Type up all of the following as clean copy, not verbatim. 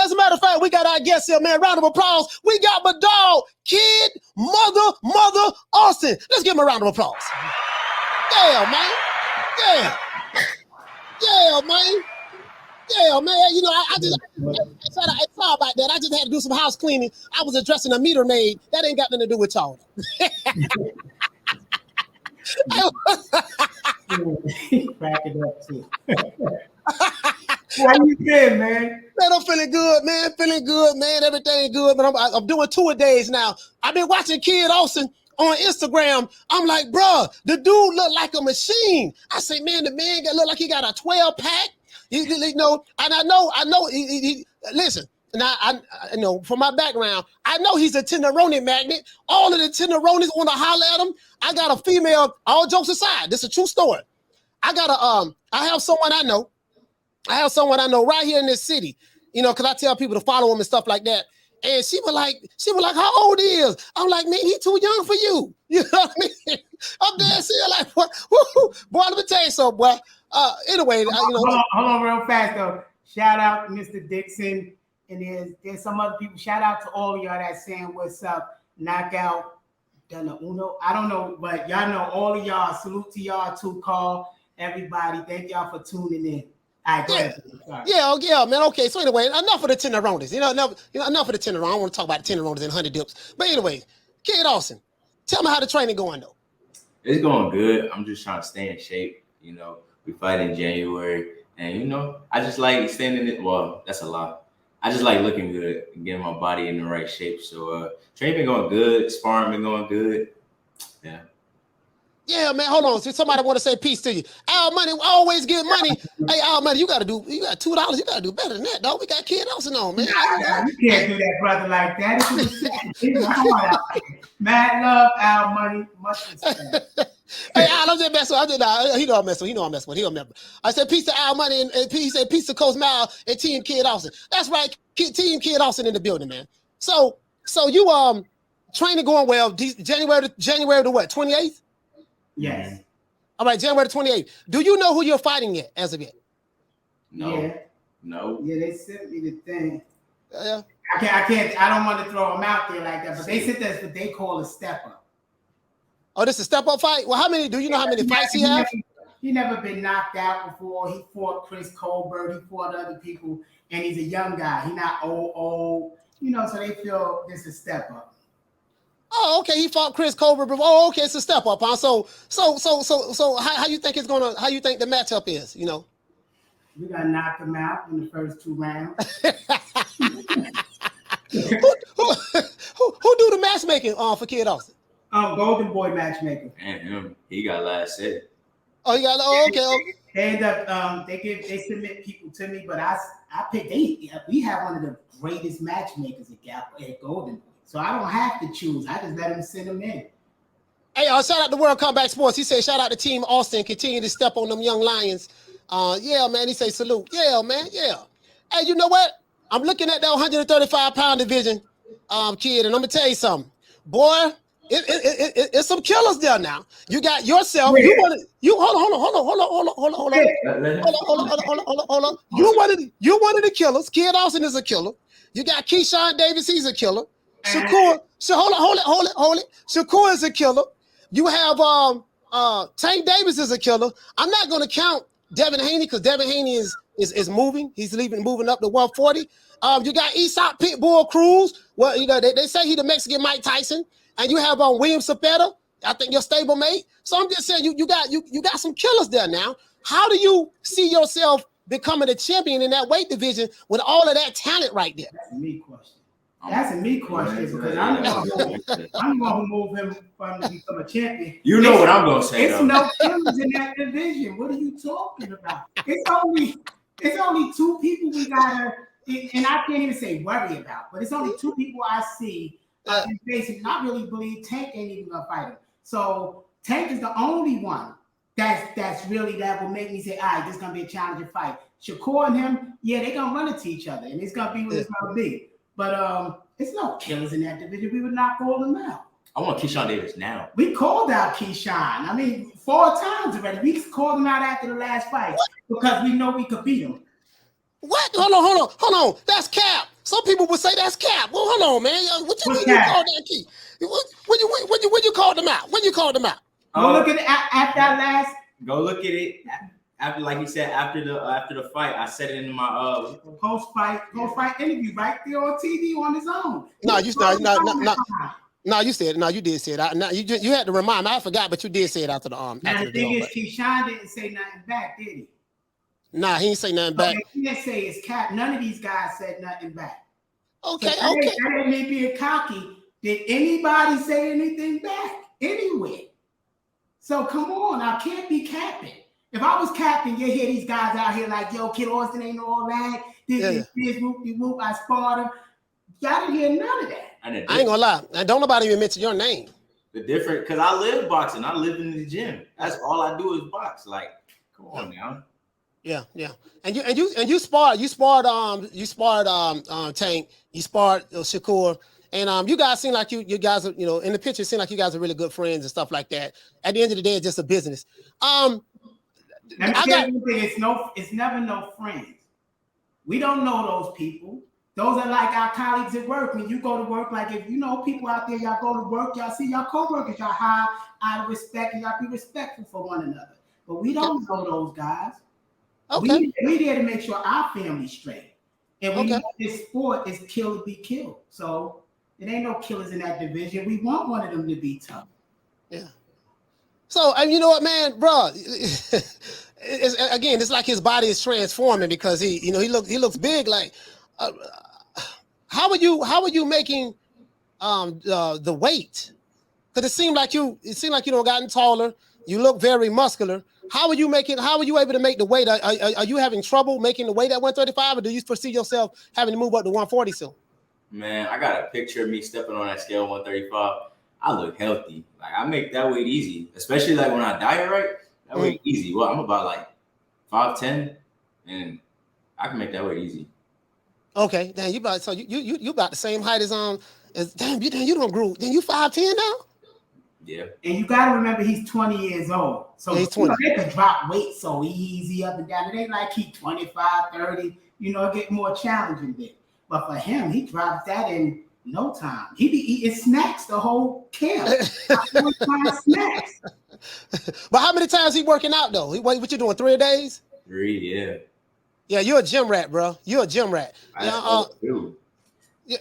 As a matter of fact, we got our guest here, man. Round of applause. We got my dog, Kid Austin. Let's give him a round of applause. Yeah, man. Yeah. Yeah, man. Yeah, man. You know, I sorry about that. I just had to do some house cleaning. I was addressing a meter maid. That ain't got nothing to do with y'all. Cracking up too. How you been, man? Man, I'm feeling good, man. Feeling good, man. Everything good, but I'm doing 2 a days now. I've been watching Kid Austin on Instagram. I'm like, bro, the dude look like a machine. I say, man, the man look like he got a 12-pack. You know, and I know. He listen. Now I know from my background, I know he's a tenderoni magnet. All of the tenderonis want to holler at him. I got a female. All jokes aside, this is a true story. I have someone I know. Right here in this city. You know, because I tell people to follow him and stuff like that. And she was like, how old he is? I'm like, man, he too young for you. You know what I mean? I'm there seeing like, what? Boy, let me tell you something, boy. Anyway, hold on real fast though. Shout out Mr. Dixon, and there's some other people. Shout out to all of y'all that's saying what's up. Knockout, Uno. I don't know, but y'all know all of y'all. Salute to y'all too. Call everybody. Thank y'all for tuning in. All right, yeah, man. Okay, so anyway, enough of the tenderonis. Enough of the tenderonis. I don't want to talk about the tenderonis and honey dips. But anyway, Kid Austin, tell me how the training going though. It's going good. I'm just trying to stay in shape. You know, we fight in January, and you know, I just like standing it. Well, that's a lot. I just like looking good and getting my body in the right shape. So training been going good, sparring been going good. Yeah. Yeah, man. Hold on. So somebody want to say peace to you. Al Money, always give money. Hey, Al Money, you got $2. You gotta do better than that, dog. We got Kid Austin on, man. Nah, you can't do that, brother, like that. Mad love, Al Money. Much respect. Hey, Al, I'm just messing with. He know I'm messing with. He don't remember. I said peace to Al Money and he said peace to Coach Mal and Team Kid Austin. That's right, Team Kid Austin in the building, man. So you training going well. January to what? 28th. Yes. All right, January 28th. Do you know who you're fighting yet, as of yet? No. Yeah. No. Yeah, they sent me the thing. Yeah. I can't. I don't want to throw them out there like that, but they said that's what they call a step up. Oh, this is a step up fight? Well, do you know how many fights he has? He never been knocked out before. He fought Chris Colbert. He fought other people, and he's a young guy. He's not old. You know, so they feel this is a step up. Oh, okay. He fought Chris Colbert. Oh, okay. It's a step up, huh? So how you think how you think the matchup is? You know, we gotta knock him out in the first 2 rounds. who do the matchmaking for Kid Austin? Golden Boy matchmaker. And him, he got last say. Oh, he got. Oh, okay. They end up. They submit people to me, but I picked. We have one of the greatest matchmakers at Golden Boy. So I don't have to choose. I just let him send them in. Hey, shout out to World Combat Sports. He said, shout out to Team Austin. Continue to step on them young lions. Yeah, man. He say salute. Yeah, man. Yeah. Hey, you know what? I'm looking at that 135-pound division, kid, and I'm gonna tell you something, boy. It's some killers there now. You got yourself. Yeah. Hold on. You're one of the killers. Kid Austin is a killer. You got Keyshawn Davis. He's a killer. Shakur. So hold it. Shakur is a killer. You have Tank Davis is a killer. I'm not going to count Devin Haney because Devin Haney is moving. He's moving up to 140. You got Aesop Pitbull Cruz. Well, you know they say he's the Mexican Mike Tyson. And you have William Zepeda, I think your stablemate. So I'm just saying you got some killers there now. How do you see yourself becoming a champion in that weight division with all of that talent right there? That's a me question because I'm the one who move him from to become a champion. You know what I'm gonna say. It's no killers in that division. What are you talking about? It's only 2 people we gotta, and I can't even say worry about, but it's only 2 people I see. Basically, I really believe Tank ain't even gonna fight him. So Tank is the only one that's really that will make me say, all right, this is gonna be a challenging fight. Shakur and him, yeah, they're gonna run into each other, and it's gonna be what it's gonna be. But it's no killers in that division. We would not call them out. I want Keyshawn Davis now. We called out Keyshawn. I mean, 4 times already. We called him out after the last fight because we know we could beat him. What? Hold on. That's cap. Some people would say that's cap. Well, hold on, man. What you call that key? When you called them out? When you called them out? Go look at it after that last. Go look at it after, like you said, after the fight. I said it in my post fight interview right there on TV on his own. No, you said it. No, you did say it. You had to remind me. I forgot, but you did say it after the arm. Now the thing is, Keyshawn didn't say nothing back, did he? Nah, he didn't say nothing back. He didn't say it's cap. None of these guys said nothing back. Okay, so that may be a cocky. Did anybody say anything back anywhere? So come on, I can't be capping. If I was capping, you hear these guys out here like, yo, Kid Austin ain't all that. This whoop, I sparred him. Y'all didn't hear none of that. I ain't gonna lie. And don't nobody even mention your name. The different, because I live boxing. I live in the gym. That's all I do is box. Like, come on, man. Yeah. And you sparred Tank, you sparred Shakur, and you guys seem like you guys are, in the picture seem like you guys are really good friends and stuff like that. At the end of the day, it's just a business. Let me tell you one thing, it's never no friends. We don't know those people. Those are like our colleagues at work. When you go to work, like if people out there, y'all go to work, y'all see y'all co-workers, y'all hire out of respect, and y'all be respectful for one another. But we don't know those guys. Okay. We there to make sure our family's straight. And we know this sport is kill or be killed. So it ain't no killers in that division. We want one of them to be tough. Yeah. So, and you know what, man, bro? It's like his body is transforming because he looks big. Like, how are you making the weight? Because it seemed like you don't gotten taller. You look very muscular. How are you able to make the weight? Are you having trouble making the weight at 135, or do you foresee yourself having to move up to 140 soon? Man, I got a picture of me stepping on that scale 135. I look healthy. Like, I make that weight easy, especially like when I diet right. That weight easy. Well, I'm about like 5'10", and I can make that weight easy. Okay, then you about the same height as you don't grow. Then you 5'10" now. Yeah. And you got to remember he's 20 years old. So he's 20. They can drop weight so easy up and down. It ain't like he 25, 30, it get more challenging there. But for him, he drops that in no time. He be eating snacks the whole camp. Snacks. But how many times he working out though? What you doing, 3 days? 3, yeah. Yeah, you're a gym rat, bro. You're a gym rat.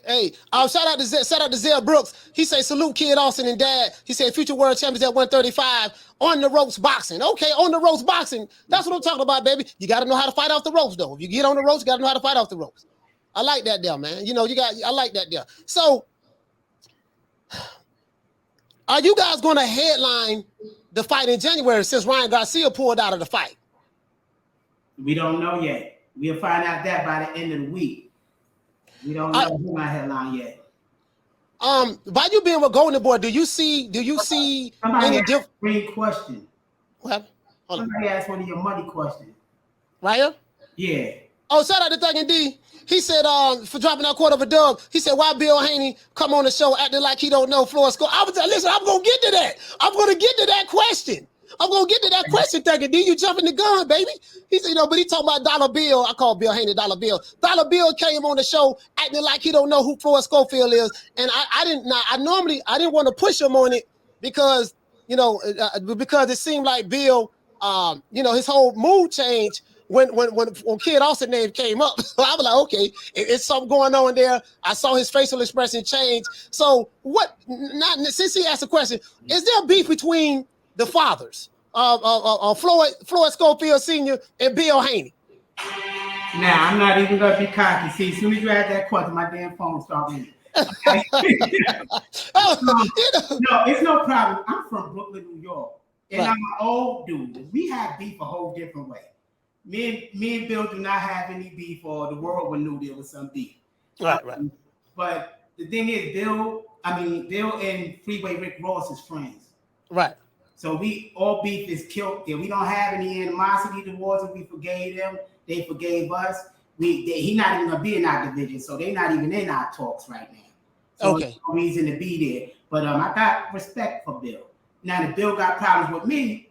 Hey, shout out to Zell Brooks. He say salute Kid Austin and Dad. He said future world champions at 135 on the ropes boxing. Okay, on the ropes boxing. That's what I'm talking about, baby. You got to know how to fight off the ropes, though. If you get on the ropes, you got to know how to fight off the ropes. I like that there, man. I like that there. So, are you guys going to headline the fight in January since Ryan Garcia pulled out of the fight? We don't know yet. We'll find out that by the end of the week. We don't know who my headline yet. By you being with Golden Boy, do you see any different? Great question. What? Somebody asked one of your money questions. Right here? Yeah. Oh, shout out to Thuggin' D. He said, for dropping that quarter of a dub, he said, why Bill Haney come on the show acting like he don't know Floyd score? Listen, I'm going to get to that. I'm going to get to that question. Thuggin' D. You jumping the gun, baby. He said, but he talking about Dollar Bill. I call Bill Haney Dollar Bill. Dollar Bill came on the show acting like he don't know who Floyd Schofield is. And I didn't want to push him on it because, because it seemed like Bill, his whole mood changed when Kid Austin name came up. So I was like, okay, it's something going on there. I saw his facial expression change. So since he asked the question, is there beef between the fathers of Floyd Schofield Sr. and Bill Haney? Now, I'm not even going to be cocky. See, as soon as you add that question, my damn phone started ringing. No, it's no problem. I'm from Brooklyn, New York, and I'm an old dude. We have beef a whole different way. Me and Bill do not have any beef, or the world would know there was some beef. Right. But the thing is, Bill and Freeway Rick Ross is friends. Right. So all beef is killed there. We don't have any animosity towards them. We forgave them. They forgave us. He not even gonna be in our division, so they're not even in our talks right now. So okay. There's no reason to be there. But I got respect for Bill. Now, if Bill got problems with me,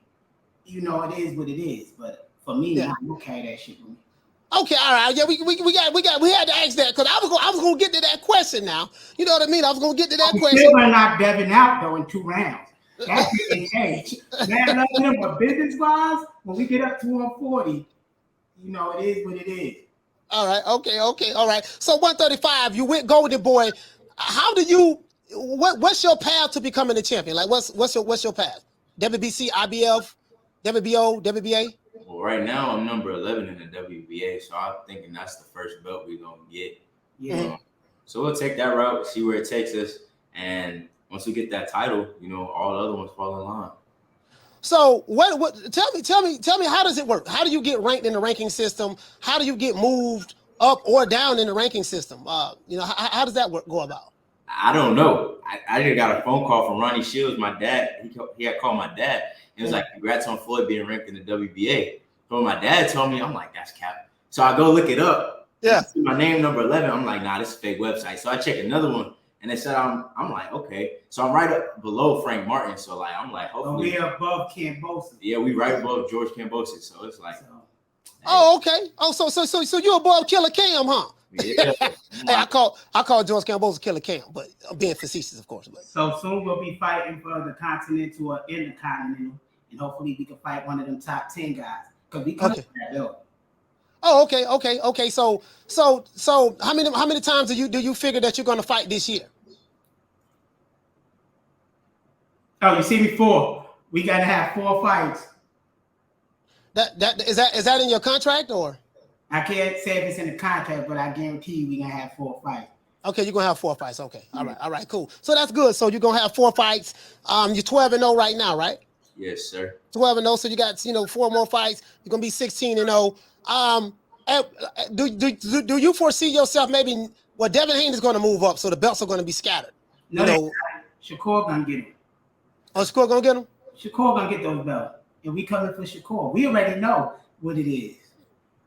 it is what it is. But for me, I don't carry that shit with me. Okay, all right. Yeah, we had to ask that because I was gonna get to that question now. You know what I mean? I was gonna get to that question. Still gonna knock Devin out though in 2 rounds. That didn't change. Man, but business wise, when we get up to 140, you know it is what it is. All right. Okay. All right. So 135, you went Golden Boy. How do you? What's your path to becoming a champion? Like, what's your path? WBC, IBF, WBO, WBA. Well, right now I'm number 11 in the WBA, so I'm thinking that's the first belt we're gonna get. Yeah. So we'll take that route, see where it takes us, and once we get that title, you know, all the other ones fall in line. So what? Tell me, how does it work? How do you get ranked in the ranking system? How do you get moved up or down in the ranking system? You know, how does that go about? I don't know. I just got a phone call from Ronnie Shields, my dad. He had called my dad. It was like, congrats on Floyd being ranked in the WBA. So when my dad told me, I'm like, that's cap. So I go look it up. Yeah. See my name, number 11. I'm like, nah, this is a fake website. So I check another one, and they said I'm like, okay. So I'm right up below Frank Martin. So like, I'm like, hopefully. So we're above Cambosis. Yeah, we right above George Cambosis. So it's like. Oh, okay. Oh, so you're above Killer Cam, huh? Yeah. Hey, I call George Cambosis Killer Cam, but I'm being facetious, of course. But. So soon we'll be fighting for the Continental or Intercontinental, and hopefully we can fight one of them top 10 guys. Because we come that belt. Oh, okay. So how many times do you figure that you're going to fight this year? Oh, you see me 4. We got to have 4 fights. Is that in your contract or? I can't say if it's in the contract, but I guarantee you we're going to have 4 fights. Okay, you're going to have 4 fights. Okay. All right, cool. So that's good. So you're going to have 4 fights. You're 12-0 right now, right? Yes, sir. 12-0. So you got, 4 more fights. You're going to be 16-0. Do you foresee yourself maybe, well, Devin Haney is going to move up, so the belts are going to be scattered. No, Shakur going to get him. Oh, Shakur going to get him? Shakur going to get those belts. And we coming for Shakur. We already know what it is.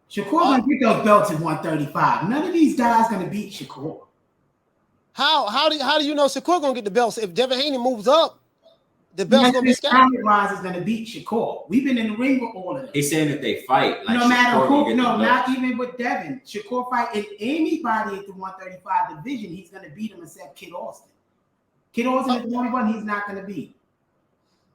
Shakur going to get those belts at 135. None of these guys going to beat Shakur. How do you know Shakur going to get the belts? If Devin Haney moves up, the belt's going to be scattered. Rise is going to beat Shakur. We've been in the ring with all of them. He's saying that they fight. Like no matter who, no, not even with Devin. Shakur fight in anybody at the 135 division, he's going to beat him except Kid Austin. Kid Austin is the only one he's not going to beat.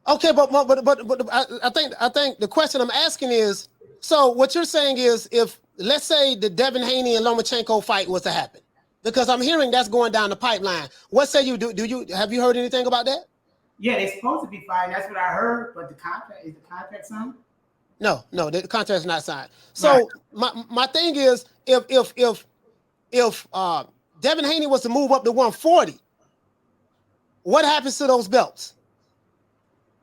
Okay, but I think the question I'm asking is, so what you're saying is, if let's say the Devin Haney and Lomachenko fight was to happen, because I'm hearing that's going down the pipeline. What say you do? Have you heard anything about that? Yeah, they're supposed to be fighting. That's what I heard. But the contract signed? No, the contract's not signed. So right. my thing is, if Devin Haney was to move up to 140, what happens to those belts?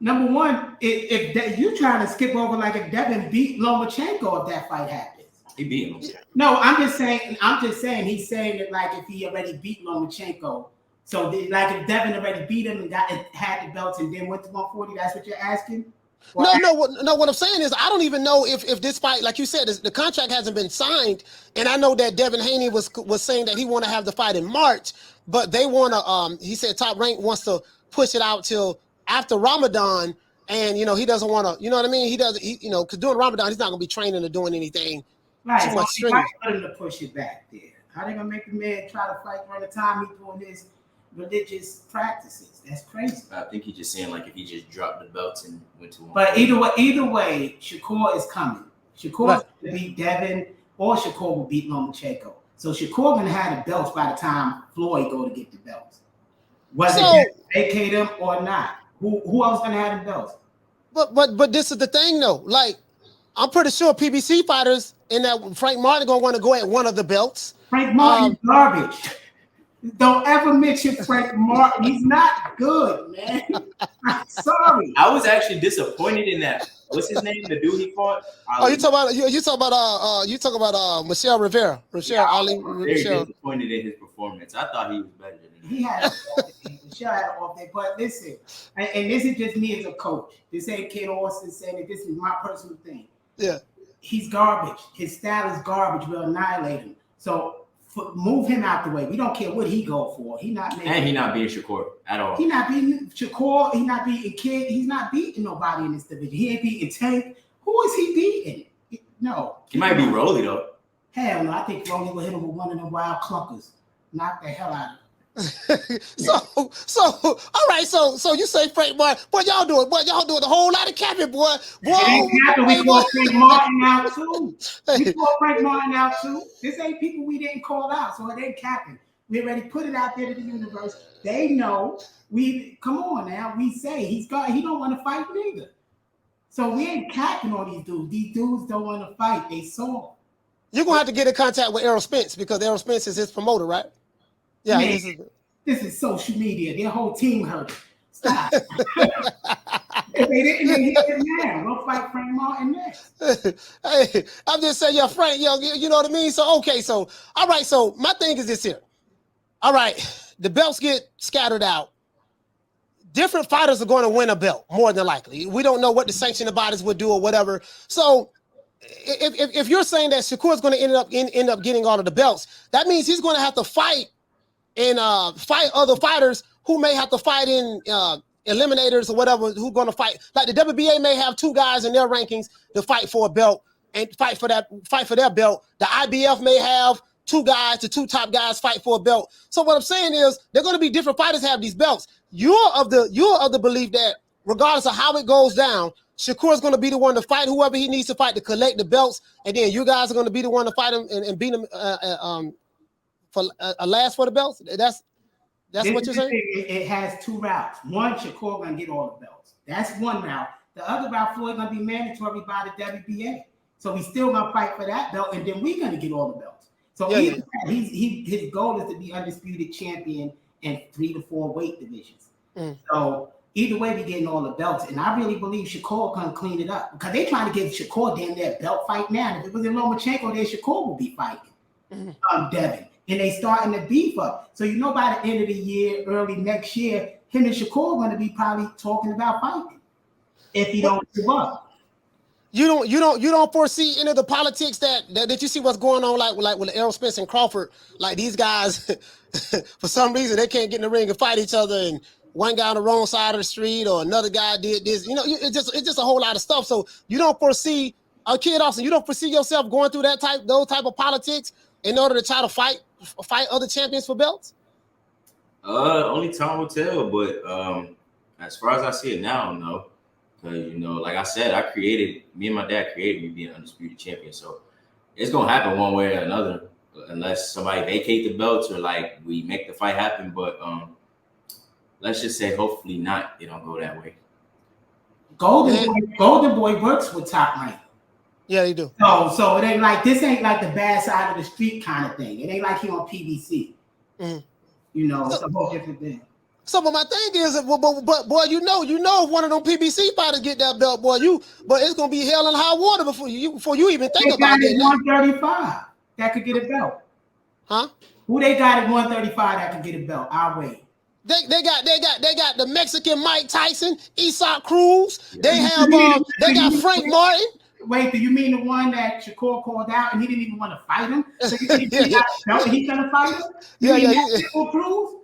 Number one, if you trying to skip over like if Devin beat Lomachenko if that fight happens. He beat him. No, I'm just saying he's saying that like if he already beat Lomachenko. So like if Devin already beat him and had the belts and then went to 140, that's what you're asking? No. What I'm saying is I don't even know if this fight, like you said, the contract hasn't been signed, and I know that Devin Haney was saying that he want to have the fight in March, but they want to. He said Top Rank wants to push it out till after Ramadan, and he doesn't want to. You know what I mean? He doesn't. Because during Ramadan he's not going to be training or doing anything. Right. Too much strenuous. Why to push it back there? How they gonna make the man try to fight during the time he's doing his religious practices? That's crazy. I think he's just saying like if he just dropped the belts and went to one. But either way, Shakur is coming. Shakur will beat Devin, or Shakur will beat Lomachenko. So Shakur gonna have the belts by the time Floyd go to get the belts, whether they vacate them or not. Who else gonna have the belts? But this is the thing though. Like I'm pretty sure PBC fighters and that Frank Martin gonna want to go at one of the belts. Frank Martin is garbage. Don't ever mention Frank Martin. He's not good, man. I'm sorry. I was actually disappointed in that. What's his name? The dude he fought? Ali. Oh, you talk about Michelle Rivera. Ali. Very disappointed in his performance. I thought he was better than him. He had Michelle had an off day. But listen, and this is just me as a coach. This ain't Kid Austin saying that. This is my personal thing. Yeah. He's garbage. His style is garbage. We'll annihilate him. So move him out the way. We don't care what he go for. He not making. And he not beating Shakur at all. He not beating Shakur. He not beating Kid. He's not beating nobody in this division. He ain't beating Tank. Who is he beating? No. He might be Rolly though. Hell no, I think Roni will hit him with one of them wild clunkers. Knock the hell out of him. so all right, so you say Frank Martin, boy, y'all doing a whole lot of capping, boy. We call Frank Martin out too. We call Frank Martin out too. This ain't people we didn't call out, so it ain't capping. We already put it out there to the universe. They know. Come on now. We say he don't want to fight neither. So we ain't capping on these dudes. These dudes don't want to fight. They saw. You're gonna have to get in contact with Errol Spence because Errol Spence is his promoter, right? Yeah, man, this is social media. Their whole team heard it. Stop. If they didn't, they hit it now. We'll fight Frank Martin next. Hey, I'm just saying, Frank, you know what I mean? So, okay, so, all right, so my thing is this here. All right, the belts get scattered out. Different fighters are going to win a belt, more than likely. We don't know what the sanctioning bodies would do or whatever. So, if you're saying that Shakur is going to end up getting all of the belts, that means he's going to have to fight and fight other fighters who may have to fight in eliminators or whatever, who going to fight. Like the WBA may have 2 guys in their rankings to fight for a belt and fight for their belt. The IBF may have 2 guys, the 2 top guys fight for a belt. So what I'm saying is they're going to be different fighters have these belts. You're of the belief that regardless of how it goes down, Shakur is going to be the one to fight whoever he needs to fight to collect the belts, and then you guys are going to be the one to fight him and beat him for a last for the belts. That's what you're saying. It has 2 routes. One, Shakur gonna get all the belts. That's one route. The other route, Floyd gonna be mandatory by the WBA. So he's still gonna fight for that belt, and then we're gonna get all the belts. So his goal is to be undisputed champion in 3 to 4 weight divisions. So either way, we're getting all the belts, and I really believe Shakur can clean it up because they're trying to get Shakur damn that belt fight now. If it was in Lomachenko, then Shakur will be fighting Devin. And they starting to beef up. So by the end of the year, early next year, him and Shakur are going to be probably talking about fighting if he don't give up. You don't foresee any of the politics that you see what's going on like with Errol Spence and Crawford. Like these guys, for some reason they can't get in the ring and fight each other, and one guy on the wrong side of the street or another guy did this. It's just a whole lot of stuff. So you don't foresee Kid Austin. You don't foresee yourself going through those type of politics in order to try to fight other champions for belts? Only time will tell, but as far as I see it now, no. Because, like I said, me and my dad created me being undisputed champion. So it's going to happen one way or another, unless somebody vacate the belts or like we make the fight happen. But let's just say hopefully not. It don't go that way. Golden Boy works with Top Rank. Yeah, they do. So it ain't like this ain't like the bad side of the street kind of thing. It ain't like he on PBC. It's a whole different thing. So, but my thing is, but boy, if one of them PBC fighters get that belt, boy, but it's gonna be hell and high water before you even think about it. 135 that could get a belt. Huh? Who they got at 135 that could get a belt? I'll wait. They got the Mexican Mike Tyson, Isak Cruz. They got Frank Martin. Wait, do you mean the one that Shakur called out and he didn't even want to fight him? So you think he's gonna fight him? Pitbull Cruz?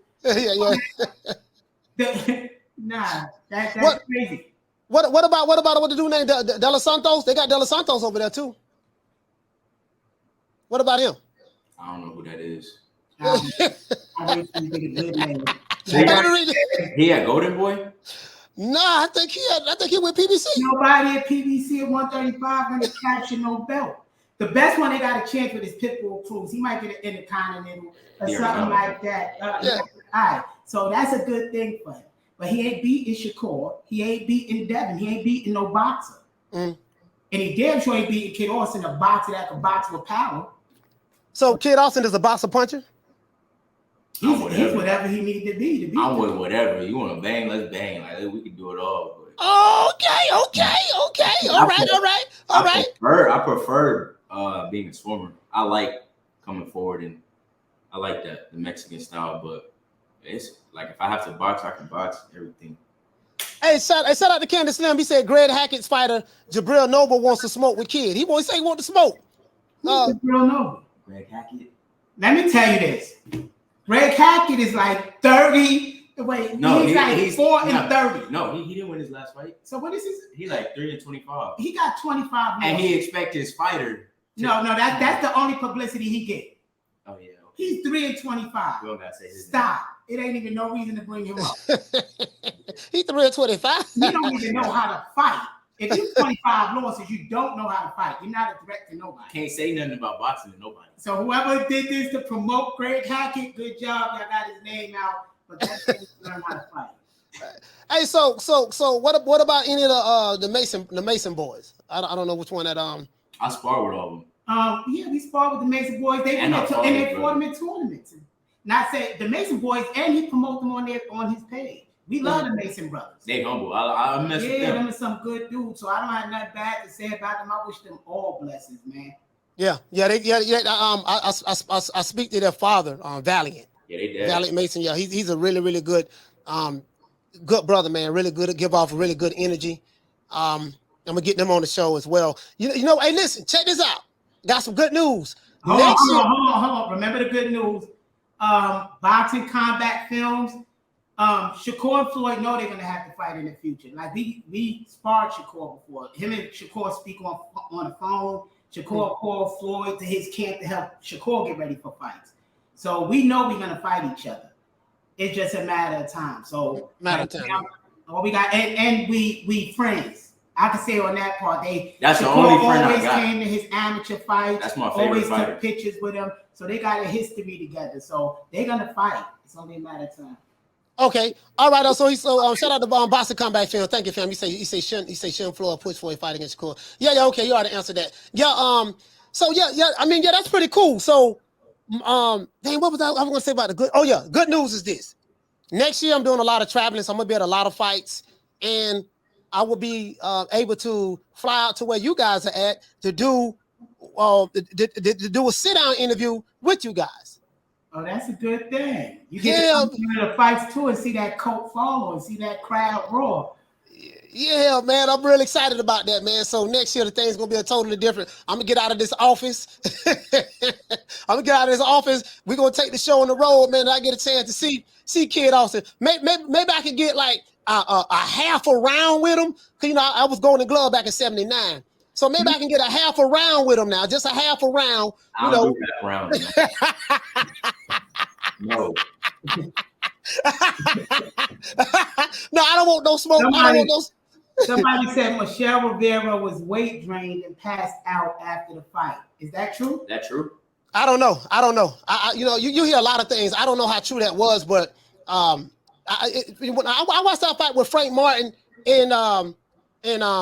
Nah, that's crazy. What about what the dude named De Los Santos? They got De Los Santos over there too. What about him? I don't know who that is. I wish he did a good name. He had Golden Boy? Nah, I think he went PBC. Nobody at PBC at 135 gonna capture no belt. The best one they got a chance with is Pitbull Cruz. He might get an Intercontinental or something like that. All right, so that's a good thing for him. But he ain't beating Shakur. He ain't beating Devin. He ain't beating no boxer. And he damn sure ain't beating Kid Austin, a boxer that can box with power. So Kid Austin is a boxer puncher? He's whatever he needed to be. I'm with whatever. You want to bang, let's bang. Like we can do it all. But... Okay. All right. I prefer being a swimmer. I like coming forward, and I like the Mexican style. But it's like if I have to box, I can box everything. Hey, shout out to Candace Slim. He said Greg Hackett's fighter Jabril Noble wants to smoke with Kid. He wants to smoke. Jabril Noble. Greg Hackett. Let me tell you this. Greg Hackett is like 30. Wait, he's 4 and 30. No, he didn't win his last fight. So what is his? He like 3 and 25. He got 25 more. And he expects his fighter No, that's the only publicity he get. Oh yeah. He's 3-25. We don't gotta say his Stop. It ain't even no reason to bring him up. He 3-25. You don't even know how to fight. If you 25 losses, you don't know how to fight. You're not a threat to nobody. Can't say nothing about boxing to nobody. So whoever did this to promote Greg Hackett, good job. Y'all got his name out, but that didn't learn how to fight. Hey, so what about any of the Mason boys? I don't know which one that I spar with all of them. Yeah, we sparred with the Mason boys. They fought them in tournaments. Not say the Mason boys, and he promote them on his page. We love the Mason brothers. They humble. I mess with them. Yeah, them are some good dudes. So I don't have nothing bad to say about them. I wish them all blessings, man. Yeah. I speak to their father, Valiant. Yeah, they did. Valiant Mason. Yeah, he's a really, really good, good brother, man. Really good. Give off really good energy. I'm gonna get them on the show as well. You know. Hey, listen, check this out. Got some good news. Hold on. Remember the good news. Boxing Combat Films. Shakur and Floyd know they're gonna have to fight in the future. Like we sparred Shakur before. Him and Shakur speak on the phone. Shakur called Floyd to his camp to help Shakur get ready for fights. So we know we're gonna fight each other. It's just a matter of time. So all we got, and we friends. I can say on that part, that's Shakur the only friend I always got. came to his amateur fights. That's my favorite always fighter. took pictures with him. So they got a history together. So they're gonna fight. It's only a matter of time. Okay, all right. So shout out to Boxing Combat Film. Thank you, fam. You say Shin Floyd push for a fight against Shakur. Yeah. Okay, you already answered that. Yeah. So yeah. I mean, yeah, that's pretty cool. So, dang, what was I was gonna say about the good? Oh yeah, good news is this. Next year I'm doing a lot of traveling, so I'm gonna be at a lot of fights, and I will be able to fly out to where you guys are at to do a sit down interview with you guys. Oh, that's a good thing. You get to come to the fights too and see that cult follow and see that crowd roar. Yeah, man, I'm really excited about that, man. So next year the thing's gonna be a totally different. I'm gonna get out of this office. We're gonna take the show on the road, man. And I get a chance to see Kid Austin. Maybe I can get like a half a round with him. Cause I was Golden Glove back in '79. So maybe I can get a half a round with him now, just a half a round. I don't do that round. No. No, I don't want no smoke. Somebody said Michelle Rivera was weight drained and passed out after the fight. Is that true? That true? I don't know. You hear a lot of things. I don't know how true that was, but when I watched that fight with Frank Martin and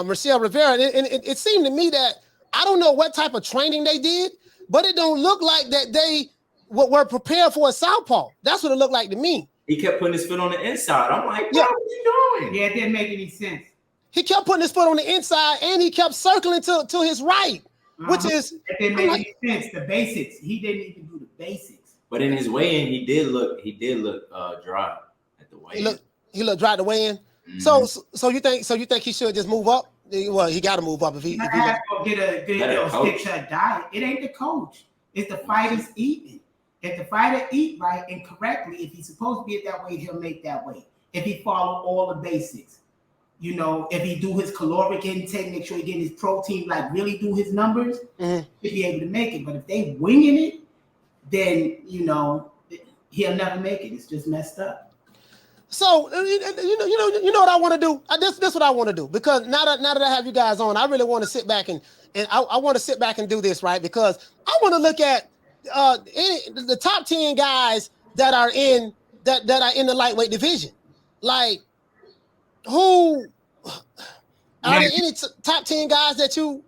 Michelle Rivera, and it seemed to me that I don't know what type of training they did, but it don't look like that they were prepared for a southpaw. That's what it looked like to me. He kept putting his foot on the inside. I'm like, what are you doing? Yeah, it didn't make any sense. He kept putting his foot on the inside, and he kept circling to his right, which is it didn't make any sense. The basics. He didn't even do the basics. But in his weigh-in, he did look dry at the weigh-in. He looked dry at the weigh-in. Mm-hmm. So you think he should just move up? Well, he got to move up if he has to get a stick shot diet. It ain't the coach. It's the fighters eating. If the fighter eat right and correctly, if he's supposed to be at that weight, he'll make that weight. If he follow all the basics, if he do his caloric intake, make sure he get his protein, like really do his numbers, he'll be able to make it. But if they winging it, then he'll never make it. It's just messed up. So you know what I want to do? This what I want to do, because now that I have you guys on, I really want to sit back and I want to sit back and do this, right? Because I want to look at the top 10 guys that are in the lightweight division. Like, who are there any top 10 guys that you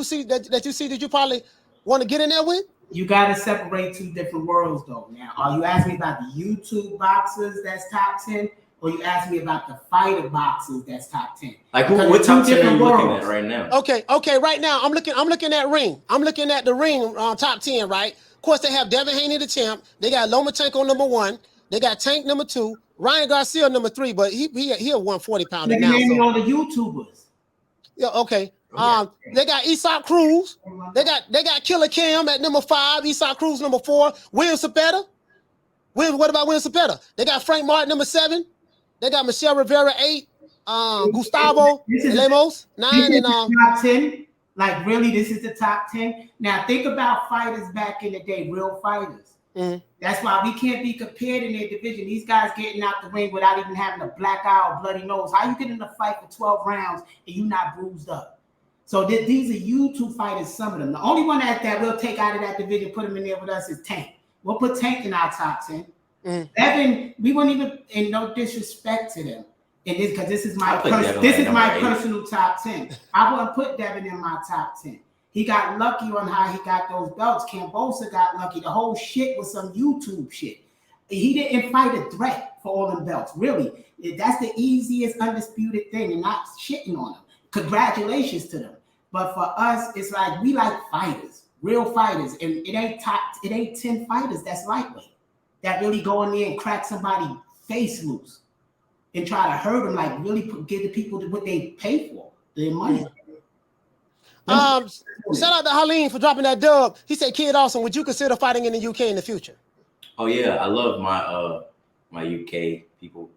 see that you probably want to get in there with? You got to separate two different worlds, though. Now, are you asking me about the YouTube boxers that's top 10, or you asking me about the fighter boxers that's top 10? Like, what top 10 are you looking at right now? Okay. Right now, I'm looking at ring. I'm looking at the ring top 10, right? Of course, they have Devin Haney, the champ. They got Lomachenko number 1. They got Tank number 2. Ryan Garcia number 3, but he a 140-pounder now. Name all the YouTubers. Yeah, okay. They got Cruz. They got Killer Cam at number 5. Cruz number 4. William Zepeda. What about William Zepeda? They got Frank Martin number 7. They got Michelle Rivera 8. Gustavo Lemos 9 and top 10. Like, really, this is the top 10? Now, think about fighters back in the day, real fighters. Mm-hmm. That's why we can't be compared in their division. These guys getting out the ring without even having a black eye or bloody nose. How you get in a fight for 12 rounds and you not bruised up? So these are YouTube fighters, some of them. The only one that we'll take out of that division, put him in there with us, is Tank. We'll put Tank in our top 10. Mm. Devin, we won't even, in no disrespect to them. And this, because this is my personal top 10. I wouldn't put Devin in my top 10. He got lucky on how he got those belts. Cambosa got lucky. The whole shit was some YouTube shit. He didn't fight a threat for all them belts. Really, that's the easiest undisputed thing, and not shitting on them. Congratulations to them. But for us, it's like we like fighters, real fighters, and it ain't 10 fighters that's lightweight that really go in there and crack somebody's face loose and try to hurt them, like really give the people what they pay for, their money. Shout out to Halim for dropping that dub. He said, Kid Austin, would you consider fighting in the UK in the future? Oh yeah, I love my UK people.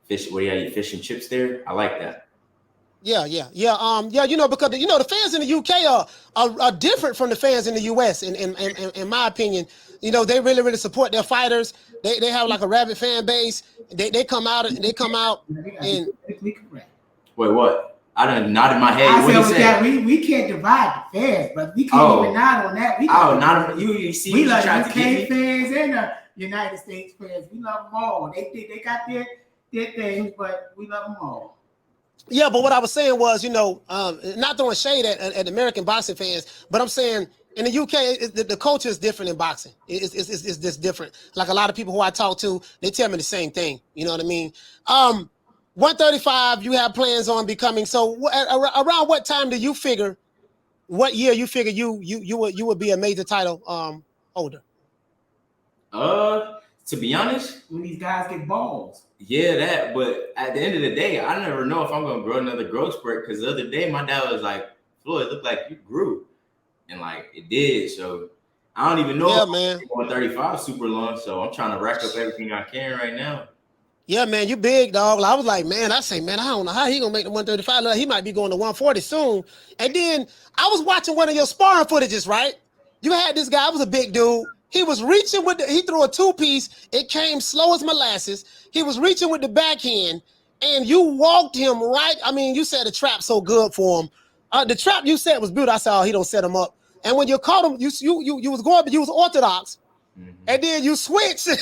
Fish, where you eat fish and chips there? I like that. Yeah. You know, because the fans in the UK are different from the fans in the US. In my opinion, you know, they really support their fighters. They have like a rabid fan base. They come out and wait, what? I done nodded my head. What you said? We can't divide the fans, but we can't even nod on that. You see, we love UK fans and the United States fans. We love them all. They got their things, but we love them all. Yeah, but what I was saying was, not throwing shade at American boxing fans, but I'm saying in the UK, the culture is different in boxing. It's just different. Like a lot of people who I talk to, they tell me the same thing. You know what I mean? 135, you have plans on becoming. So around what time do you figure? What year you figure you would be a major title holder? To be honest, when these guys get balls. Yeah, that. But at the end of the day, I never know if I'm gonna grow another growth spurt. Because the other day, my dad was like, "Floyd, looked like you grew," and like it did. So I don't even know. Yeah, man. 135 super long. So I'm trying to rack up everything I can right now. Yeah, man, you big, dog. I was like, man, I don't know how he gonna make the 135. Look, he might be going to 140 soon. And then I was watching one of your sparring footages, right? You had this guy, was a big dude. He was reaching he threw a two-piece. It came slow as molasses. He was reaching with the backhand, and you walked him right. I mean, you said the trap so good for him. The trap you said was beautiful. I said, oh, he don't set him up. And when you caught him, you was going, but you was orthodox. Mm-hmm. And then you switched to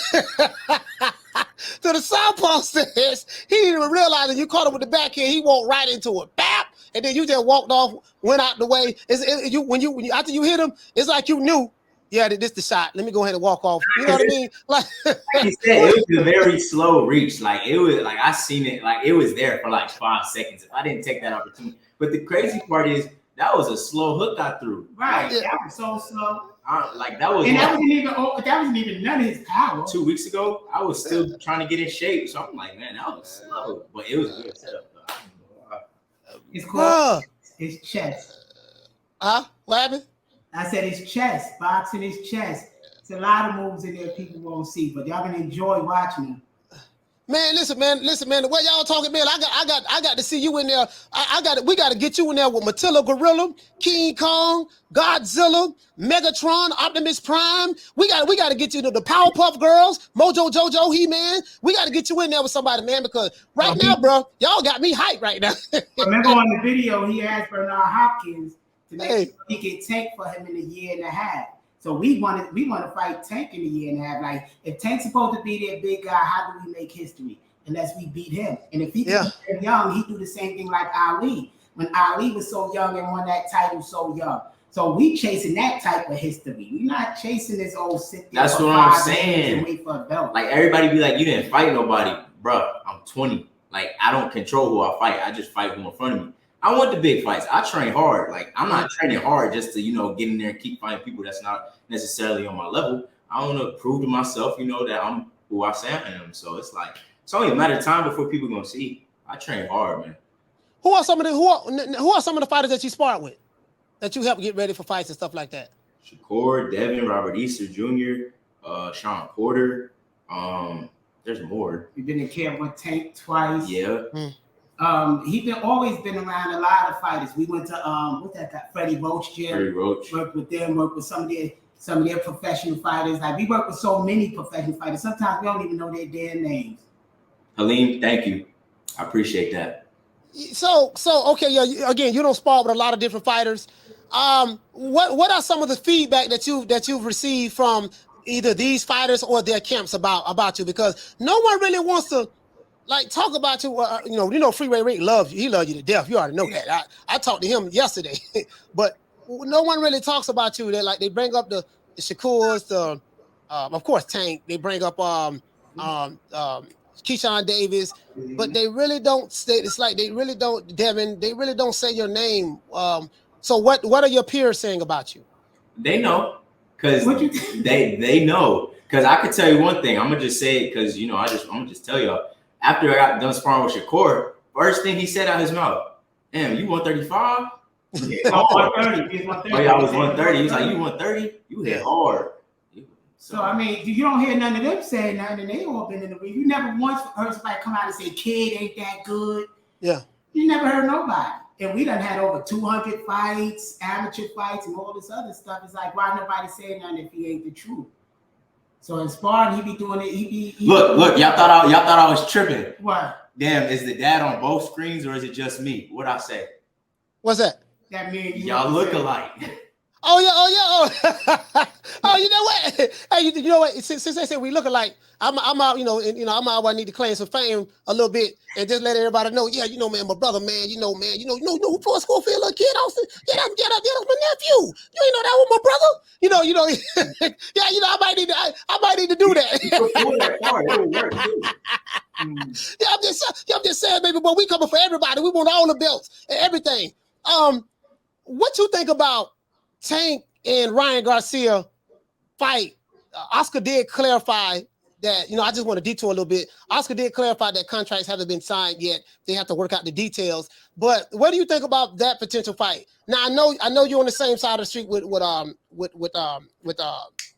the southpaw stance. He didn't even realize that you caught him with the backhand. He walked right into it. Bap! And then you just walked off, went out the way. After you hit him, it's like you knew, yeah, this the shot. Let me go ahead and walk off. You know what I mean? Like you said, it was a very slow reach. Like it was like I seen it, like it was there for like 5 seconds. If I didn't take that opportunity. But the crazy part is that was a slow hook I threw. Right. Like, that was so slow. That wasn't even none of his power. 2 weeks ago, I was still trying to get in shape. So I'm like, man, that was slow. But it was a good setup. It's called his chest. What happened? I said it's chest. Boxing is chest. It's a lot of moves in there people won't see, but y'all gonna enjoy watching them. Man, listen, man. The way y'all talking, man, I got to see you in there. We got to get you in there with Matilda Gorilla, King Kong, Godzilla, Megatron, Optimus Prime. We got to get you to the Powerpuff Girls, Mojo Jojo, He-Man. We got to get you in there with somebody, man, because right now, bro, y'all got me hyped right now. Remember on the video, he asked Bernard Hopkins to make sure he get Tank for him in a year and a half. So we want to fight Tank in a year and a half. Like, if Tank's supposed to be that big guy, how do we make history unless we beat him? And if he was young, he do the same thing like Ali. When Ali was so young and won that title so young. So we chasing that type of history. We're not chasing this old sit there. That's what I'm saying. And wait for a belt. Like everybody be like, you didn't fight nobody, bro. I'm 20. Like I don't control who I fight. I just fight who in front of me. I want the big fights. I train hard. Like I'm not training hard just to, get in there and keep fighting people that's not necessarily on my level. I want to prove to myself, that I'm who I say I am. So it's like it's only a matter of time before people gonna see. I train hard, man. Who are some of the fighters that you sparred with, that you help get ready for fights and stuff like that? Shakur, Devin, Robert Easter Jr., Sean Porter. There's more. You've been in camp with Tank twice. Yeah. He always been around a lot of fighters. We went to what's that guy? Freddie Roach gym. Freddie Roach. Worked with them. Worked with some of their professional fighters. Like we work with so many professional fighters. Sometimes we don't even know their damn names. Halim, thank you. I appreciate that. So okay, yeah. Again, you don't spar with a lot of different fighters. What are some of the feedback that you've received from either these fighters or their camps about you? Because no one really wants to like talk about you. You know, Freeway Rick loves you. He loves you to death. You already know that. I talked to him yesterday, but no one really talks about you. They they bring up the Shakurs, of course Tank. They bring up Keyshawn Davis, but they really don't say. It's like they really don't, Devin. They really don't say your name. So what are your peers saying about you? They know, cause they know. Cause I could tell you one thing. I'm gonna just say it, cause I'm gonna just tell y'all. After I got done sparring with Shakur, first thing he said out his mouth, "Damn, you 135?" Yeah, 130. Oh yeah, I was 130. He was like, "You 130? You hit hard." So I mean, you don't hear none of them saying nothing, and they all been in the ring. You never once heard somebody come out and say, "Kid ain't that good." Yeah. You never heard nobody. And we done had over 200 fights, amateur fights, and all this other stuff. It's like, why nobody saying nothing if he ain't the truth? So in sparring, he be doing it. Look, y'all thought I was tripping. What? Damn, is the dad on both screens or is it just me? What'd I say? What's that? That means y'all look alike. Oh yeah. Oh, you know what? Hey, you know what? Since they said we look alike, I'm out. I'm out. I need to claim some fame a little bit and just let everybody know. Yeah, man, my brother, man. You know who Floyd Schofield, Kid Austin. Yeah, that's my nephew. You ain't know that was my brother. Yeah, I might need to do that. Yeah, I'm just saying, baby, but we coming for everybody. We want all the belts and everything. What you think about Tank and Ryan Garcia fight? Oscar did clarify that, I just want to detour a little bit. Oscar did clarify that contracts haven't been signed yet. They have to work out the details. But what do you think about that potential fight? Now, I know you're on the same side of the street with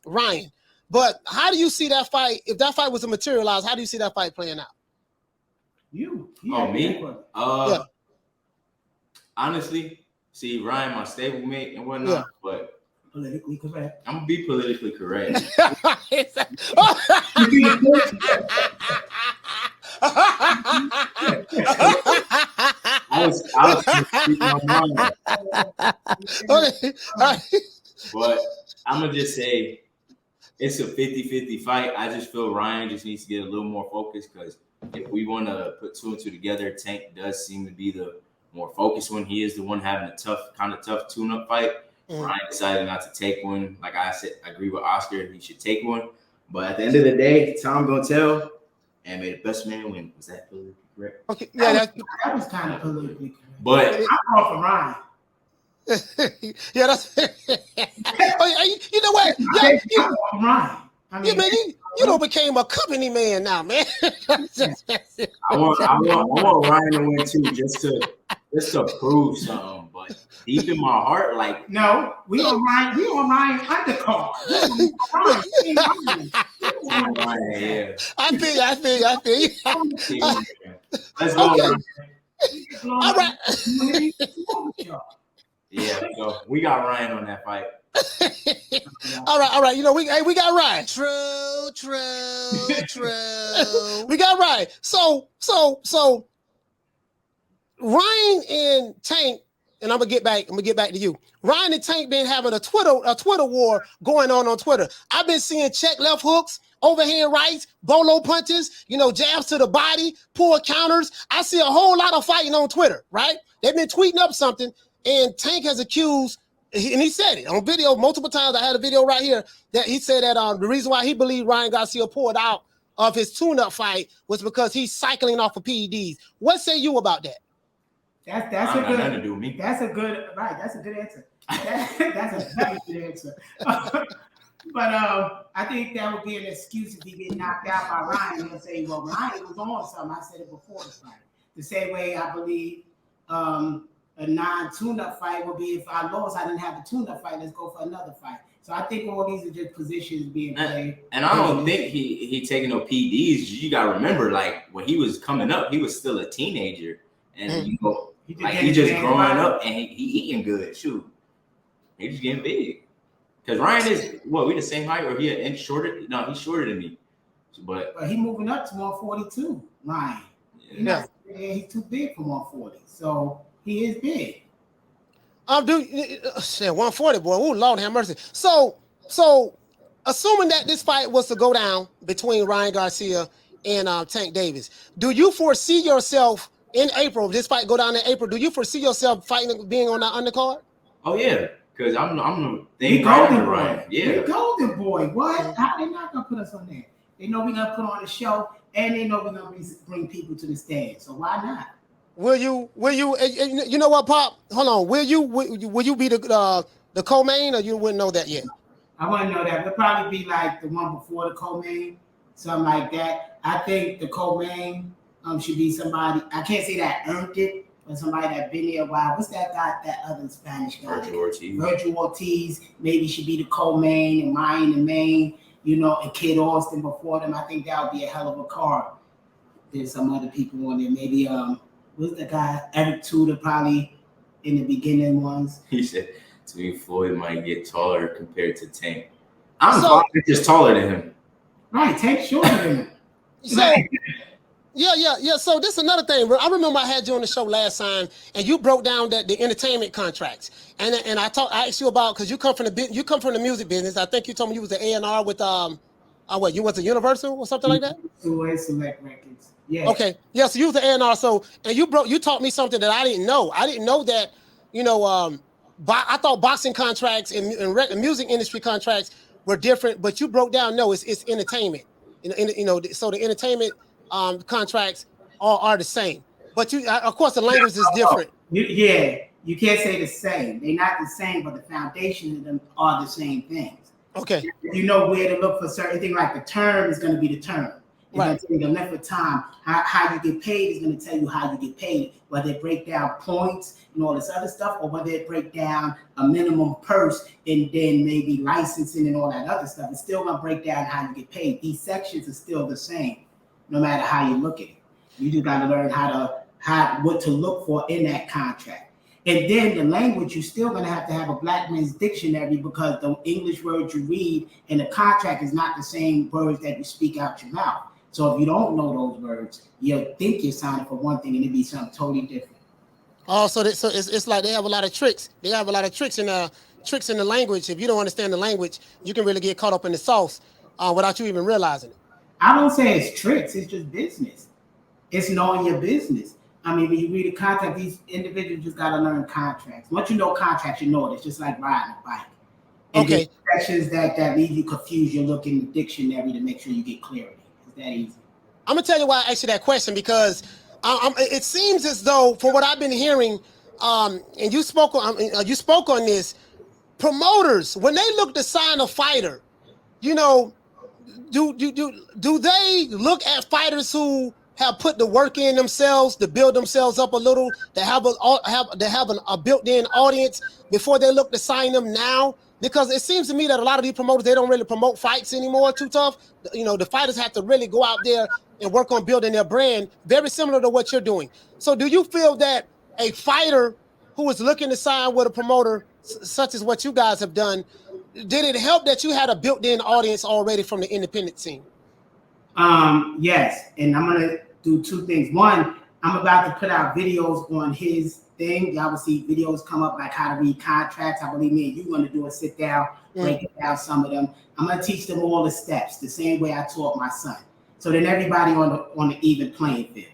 Ryan, but how do you see that fight? If that fight was to materialize, how do you see that fight playing out? Me? Yeah. Honestly, see, Ryan, my stablemate and whatnot, but politically correct. I'm gonna be politically correct. I was speaking my mind. But I'm gonna just say it's a 50-50 fight. I just feel Ryan just needs to get a little more focused, because if we want to put two and two together, Tank does seem to be the more focused one. He is the one having a tough tune-up fight. Ryan decided not to take one. Like I said, I agree with Oscar. He should take one. But at the end of the day, time gonna tell. And may the best man win. Was that politically correct? Okay, yeah, that was kind of politically correct. But I'm off for Ryan. Yeah, that's. You know what? Ryan. I mean, man, you don't became a company man now, man. I want Ryan to win too, just to prove something. But deep in my heart, like, no, we on Ryan undercard. Yeah. I feel you. Let's go. Okay. Ryan. All right. Yeah, so we got Ryan on that fight. All right. We got Ryan. True. We got Ryan. So Ryan and Tank, and I'm gonna get back to you. Ryan and Tank been having a Twitter war going on Twitter. I've been seeing check left hooks, overhand rights, bolo punches, jabs to the body, pull counters. I see a whole lot of fighting on Twitter, right? They've been tweeting up something, and Tank has accused, and he said it on video multiple times. I had a video right here that he said that the reason why he believed Ryan Garcia pulled out of his tune-up fight was because he's cycling off of PEDs. What say you about that? That's a good. Nothing to do with me. That's a good answer. That's a very good answer. But I think that would be an excuse if he get knocked out by Ryan. He'll say, "Well, Ryan was on something." I said it before the fight. The same way I believe a non-tune-up fight would be if I lost, I didn't have a tune-up fight. Let's go for another fight. So I think all these are just positions being played. And I don't think he taking no PEDs. You gotta remember, like when he was coming up, he was still a teenager. and you know, He like he just growing up and he eating good. Shoot, he just getting big. Because Ryan is what, we the same height, or he an inch shorter? No, he's shorter than me. But he moving up to 142. Ryan, he's too big for 140, so he is big. Dude, 140, boy. Oh, Lord have mercy. So, assuming that this fight was to go down between Ryan Garcia and Tank Davis, do you foresee yourself in April? This fight go down in April. Do you foresee yourself fighting, being on that undercard? Oh yeah, because I'm the thing right under Ryan. Yeah, we golden boy. What? How they not gonna put us on there? They know we're gonna put on a show, and they know we're gonna bring people to the stand. So why not? Will you? You know what, Pop? Hold on. Will you be the co-main, or you wouldn't know that yet? I wouldn't know that. It'll probably be like the one before the co-main, something like that. I think the co-main should be somebody. I can't say that earned it, but somebody that been there a while. What's that guy? That other Spanish guy? Virgil Ortiz. Maybe should be the co-main and Ryan the main. You know, and Kid Austin before them. I think that would be a hell of a card. There's some other people on there. Maybe what's the guy? Eric Tudor probably in the beginning ones. He said to me, Floyd might get taller compared to Tank. I'm just taller than him. Right, Tank's shorter than him. So yeah. So this is another thing. I remember I had you on the show last time, and you broke down the entertainment contracts. And I asked you about, because you come from the music business. I think you told me you was the A&R with what, you was a Universal or something like that? Select Records. Yeah. Okay. Yeah. So you was the A&R. So you taught me something that I didn't know. I didn't know that, you know, I thought boxing contracts and music industry contracts were different, but you broke down. No, it's entertainment. You know, so the entertainment contracts are the same, but of course the language is different. You can't say the same. They're not the same, but the foundation of them are the same things. Okay. You know where to look for certain things, like the term is going to be the term. It's going to tell you the length of time. How you get paid is going to tell you how you get paid, whether they break down points and all this other stuff, or whether they break down a minimum purse and then maybe licensing and all that other stuff. It's still going to break down how you get paid. These sections are still the same, no matter how you look at it. You just got to learn what to look for in that contract. And then the language, you're still going to have a black man's dictionary, because the English words you read in the contract is not the same words that you speak out your mouth. So if you don't know those words, you'll think you're signing for one thing and it'd be something totally different. Oh, so it's like they have a lot of tricks. They have a lot of tricks in the language. If you don't understand the language, you can really get caught up in the sauce without you even realizing it. I don't say it's tricks. It's just business. It's knowing your business. I mean, when you read a contract, these individuals just got to learn contracts. Once you know contracts, you know it. It's just like riding a bike. And okay. Sections that leave you confused, you look in the dictionary to make sure you get clarity. It's that easy. I'm going to tell you why I asked you that question, because it seems as though, from what I've been hearing, and you spoke on this, promoters, when they look to sign a fighter, you know, do they look at fighters who have put the work in themselves to build themselves up a little, to have a built-in audience before they look to sign them now? Because it seems to me that a lot of these promoters, they don't really promote fights anymore too tough. You know, the fighters have to really go out there and work on building their brand, very similar to what you're doing. So do you feel that a fighter who is looking to sign with a promoter such as what you guys have done, did it help that you had a built-in audience already from the independent scene? Yes, and I'm gonna do two things. One, I'm about to put out videos on his thing. Y'all will see videos come up like how to read contracts. I believe me and you gonna do a sit down, break down some of them. I'm gonna teach them all the steps, the same way I taught my son. So then everybody on the even playing field.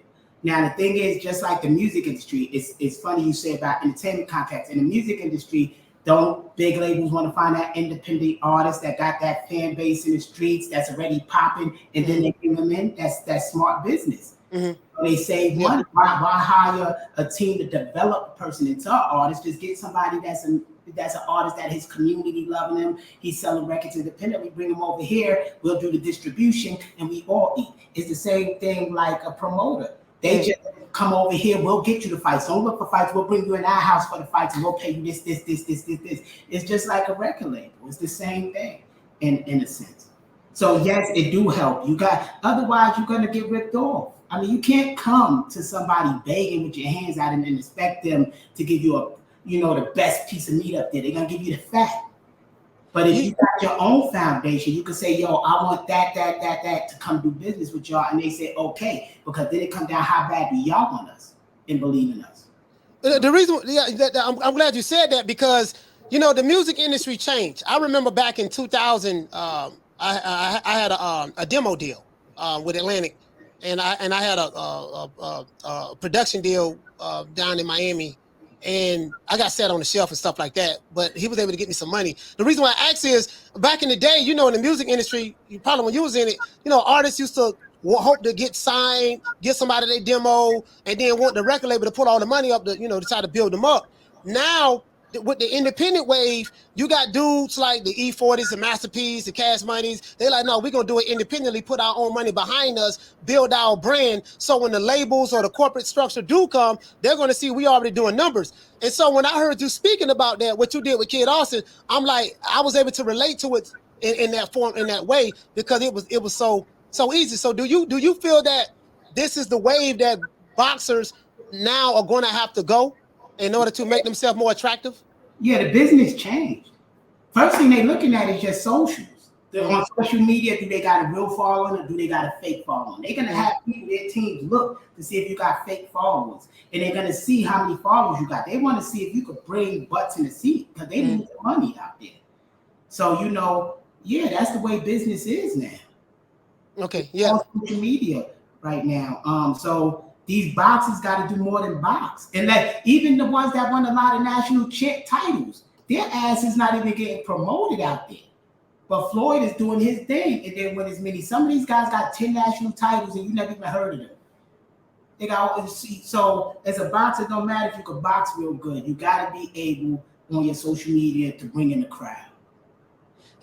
Now the thing is, just like the music industry, it's funny you say about entertainment contracts. In the music industry, don't big labels want to find that independent artist that got that fan base in the streets that's already popping, and then they bring them in? That's smart business. Mm-hmm. So they save money. Why hire a team to develop a person into an artist? Just get somebody that's an artist that his community loving him. He's selling records independently. Bring him over here. We'll do the distribution, and we all eat. It's the same thing like a promoter. They just come over here. We'll get you the fights. Don't look for fights. We'll bring you in our house for the fights, and we'll pay you this. It's just like a record label. It's the same thing in a sense. So yes, it do help. Otherwise you're gonna get ripped off. I mean, you can't come to somebody begging with your hands out and expect them to give you the best piece of meat up there. They're gonna give you the fat. But if you got your own foundation, you can say, yo, I want that to come do business with y'all. And they say, okay, because then it comes down how bad do y'all want us and believe in us. The reason, I'm glad you said that because, the music industry changed. I remember back in 2000, I had a demo deal with Atlantic, and I had a production deal down in Miami, and I got set on the shelf and stuff like that. But he was able to get me some money. The reason why I ask is back in the day, in the music industry, probably when you was in it, artists used to hope to get signed, get somebody their demo, and then want the record label to put all the money up to try to build them up. Now, with the independent wave, you got dudes like the E40s, the Masterpiece, the Cash Moneys. They're like, no, we're going to do it independently, put our own money behind us, build our brand. So when the labels or the corporate structure do come, they're going to see we already doing numbers. And so when I heard you speaking about that, what you did with Kid Austin, I'm like, I was able to relate to it in that form, in that way, because it was so easy. So do you feel that this is the wave that boxers now are going to have to go in order to make themselves more attractive? Yeah, the business changed. First thing they're looking at is just socials. They're on social media. Do they got a real following or do they got a fake following? They're going to have people, their teams look to see if you got fake followers. And they're going to see how many followers you got. They want to see if you could bring butts in the seat because they need the money out there. So, that's the way business is now. Okay, yeah. On social media right now. So these boxers got to do more than box. And that even the ones that won a lot of national titles, their ass is not even getting promoted out there. But Floyd is doing his thing. And then when some of these guys got 10 national titles and you never even heard of them. So as a boxer, it don't matter if you can box real good. You got to be able on your social media to bring in the crowd.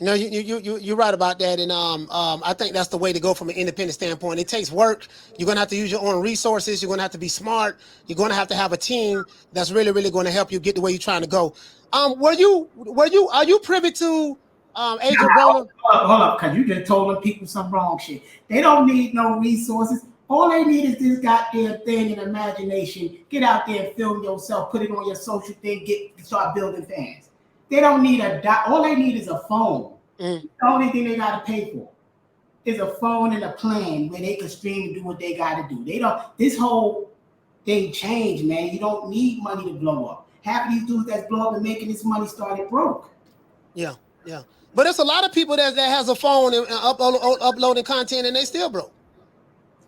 You're right about that, and I think that's the way to go from an independent standpoint. It takes work. You're gonna have to use your own resources. You're gonna have to be smart. You're gonna have to have a team that's really, really going to help you get the way you're trying to go. Are you privy to Adrien Broner? Hold up, because you just told them people some wrong shit. They don't need no resources. All they need is this goddamn thing and imagination. Get out there and film yourself. Put it on your social thing. Start building fans. They don't need all they need is a phone. The only thing they got to pay for is a phone and a plan where they can stream and do what they got to do. This whole thing changed, man. You don't need money to blow up. Half of these dudes that's blow up and making this money started broke. Yeah. But there's a lot of people that has a phone and uploading content and they still broke.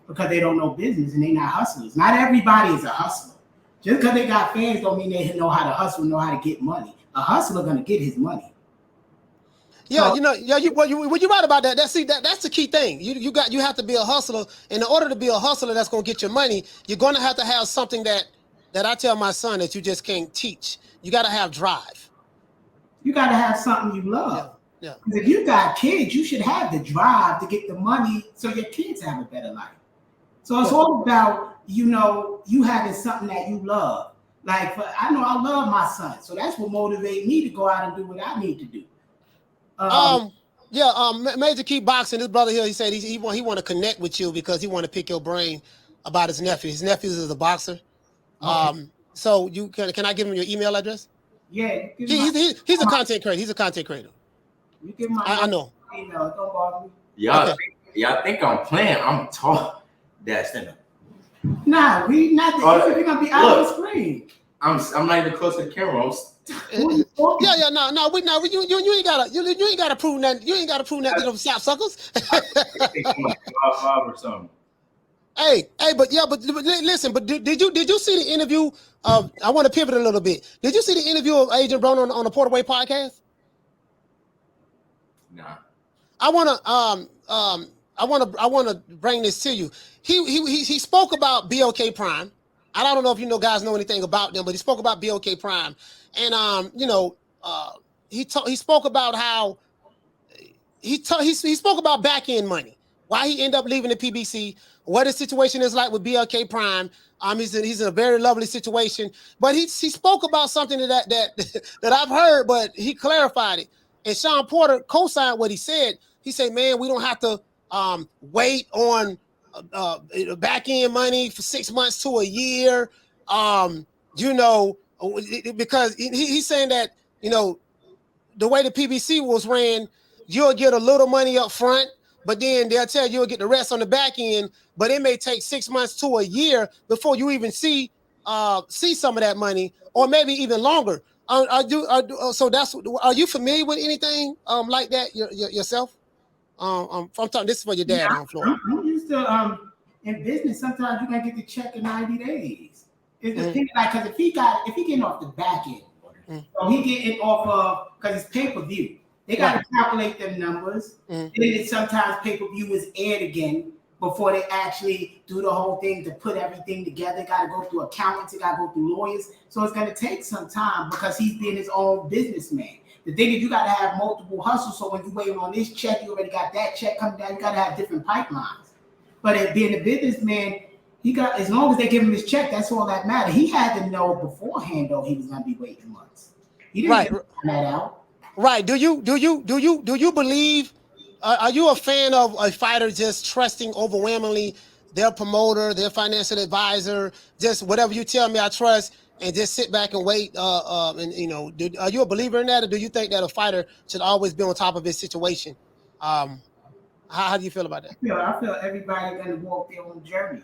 Because they don't know business and they not hustlers. Not everybody is a hustler. Just because they got fans don't mean they know how to hustle, know how to get money. A hustler gonna get his money. Yeah, you're right about that. That's the key thing. You have to be a hustler. In order to be a hustler that's gonna get your money, you're gonna have to have something that I tell my son that you just can't teach. You gotta have drive. You gotta have something you love. Yeah. If you got kids, you should have the drive to get the money so your kids have a better life. So it's all about you having something that you love. Like, I know I love my son, so that's what motivates me to go out and do what I need to do. Major Key Boxing, this brother here, he said he want to connect with you because he want to pick your brain about his nephew. His nephew is a boxer. Okay. So you can I give him your email address? Yeah. He's a content creator. He's a content creator. You give my I know. Email. Don't bother me. Y'all think I'm playing? I'm tall. That's enough. Nah, we not. We're gonna be out of the screen. I'm not even close to the camera. You ain't gotta prove nothing. You ain't gotta prove nothing to them sap suckers. or something. Hey, but listen. But did you see the interview? I want to pivot a little bit. Did you see the interview of Adrien Broner on the Porterway podcast? Nah. I want to bring this to you. He spoke about BOK Prime. I don't know if guys know anything about them, but he spoke about BOK Prime, and he spoke about how he spoke about back end money, why he ended up leaving the PBC, what his situation is like with BOK Prime. He's in a very lovely situation, but he spoke about something that I've heard, but he clarified it. And Sean Porter co-signed what he said. He said, man, we don't have to wait on back end money for 6 months to a year. You know, because he's saying that, you know, the way the PBC was ran, you'll get a little money up front, but then they'll tell you you'll get the rest on the back end. But it may take 6 months to a year before you even see some of that money, or maybe even longer. So are you familiar with anything like that yourself? I'm talking. This is for your dad, Floyd. I'm used to in business. Sometimes you gotta get the check in 90 days. It's the thing, like, because if he getting off the back end, so he getting off of, because it's pay-per-view. They got to calculate them numbers. And then sometimes pay-per-view is aired again before they actually do the whole thing to put everything together. Got to go through accountants, got to go through lawyers. So it's going to take some time because he's being his own businessman. The thing is, you got to have multiple hustles. So when you wait on this check, you already got that check coming down. You got to have different pipelines. But if being a businessman, he got, as long as they give him his check, that's all that matters. He had to know beforehand, though, he was going to be waiting months. He didn't find that out. Right. Do you believe? Are you a fan of a fighter just trusting overwhelmingly their promoter, their financial advisor, just whatever you tell me, I trust, and just sit back and wait? And you know, are you a believer in that, or do you think that a fighter should always be on top of his situation? How do you feel about that? I feel everybody gonna walk their own journey,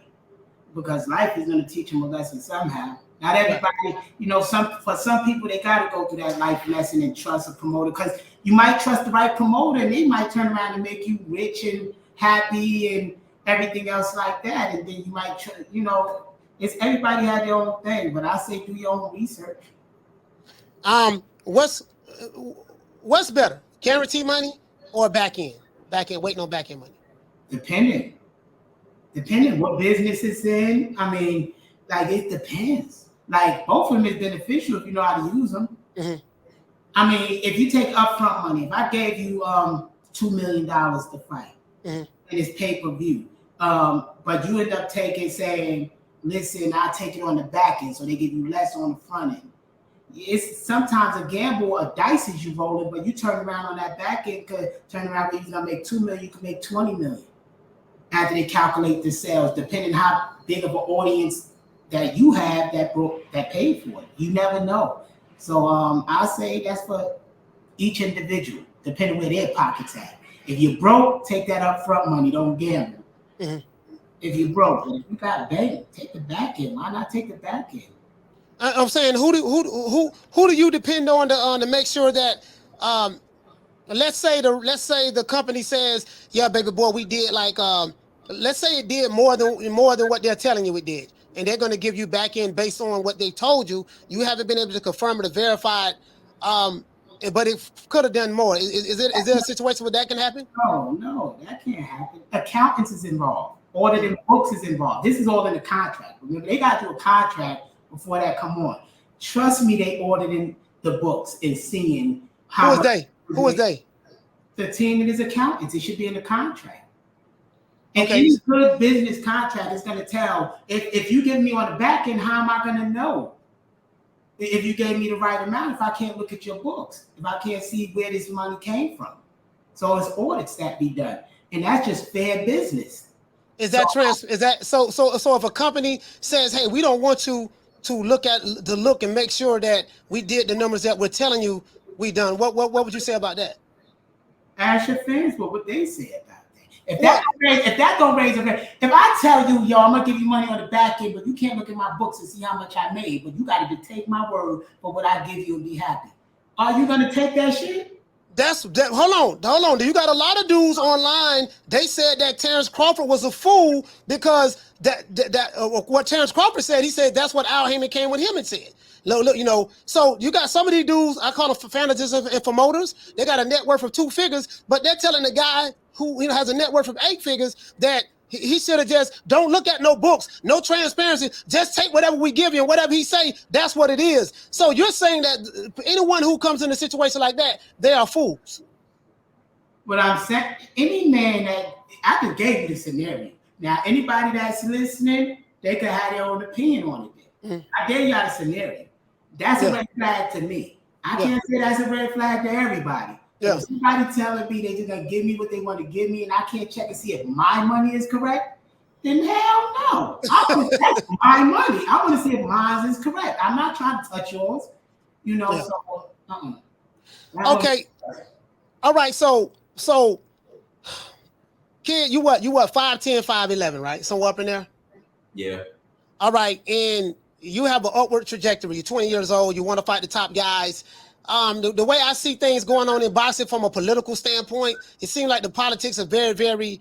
because life is gonna teach them a lesson somehow. Not everybody, you know, for some people, they got to go through that life lesson and trust a promoter, because you might trust the right promoter and they might turn around and make you rich and happy and everything else like that. And then you might, you know, it's everybody had their own thing, but I say do your own research. What's better, guarantee money or back end? Waiting on back end money. Depending what business it's in. I mean, like, it depends. Like, both of them is beneficial if you know how to use them. I mean, if you take upfront money, if I gave you $2 million to fight, and it's pay-per-view, but you end up saying, listen, I'll take it on the back end, so they give you less on the front end. It's sometimes a gamble, a dice is you rolling, but you turn around on that back end, turn around when you're gonna make $2 million, you can make $20 million after they calculate the sales, depending how big of an audience that you have that paid for it. You never know. So I'll say that's for each individual, depending where their pocket's at. If you're broke, take that upfront money. Don't gamble. If you're broke, but if you got bank, take the back end. Why not take the back end? I'm saying, who do you depend on to make sure that let's say the company says, yeah, baby boy, we did like let's say it did more than what they're telling you it did, and they're going to give you back end based on what they told you. You haven't been able to confirm it or verify it, but it could have done more. Is there a situation where that can happen? No, that can't happen. Accountants is involved. Auditing books is involved. This is all in the contract. Remember, they got to do a contract before that come on. Trust me, they auditing the books and seeing how. Who is they? The team and his accountants. It should be in the contract. And any good business contract is going to tell, if you give me on the back end, how am I going to know if you gave me the right amount if I can't look at your books, if I can't see where this money came from? So it's audits that be done, and that's just fair business. Is that so if a company says, hey, we don't want you to look and make sure that we did the numbers that we're telling you we done, what would you say about that? Ask your fans what they say about that. If that don't raise if I tell you, yo, I'm gonna give you money on the back end, but you can't look at my books and see how much I made, but you got to take my word for what I give you and be happy. Are you gonna take that shit? Hold on. You got a lot of dudes online. They said that Terrence Crawford was a fool because what Terrence Crawford said. He said that's what Al Heyman came with him and said. Look, you know. So you got some of these dudes. I call them managers and promoters. They got a net worth of 2 figures, but they're telling the guy who has a net worth of 8 figures that he should have just don't look at no books, no transparency. Just take whatever we give you and whatever he say, that's what it is. So you're saying that anyone who comes in a situation like that, they are fools. What I'm saying, any man that I just gave you the scenario. Now, anybody that's listening, they could have their own opinion on it. I gave y'all the scenario. That's a red flag to me. I can't say that's a red flag to everybody. If somebody telling me they just gonna give me what they want to give me, and I can't check and see if my money is correct, then hell no. I want to check my money. I want to see if mine is correct. I'm not trying to touch yours. You know, so okay. All right, so kid, you what 5'10", 5'11", right? Somewhere up in there? Yeah. All right, and you have an upward trajectory. You're 20 years old, you want to fight the top guys. The way I see things going on in boxing from a political standpoint, it seems like the politics are very, very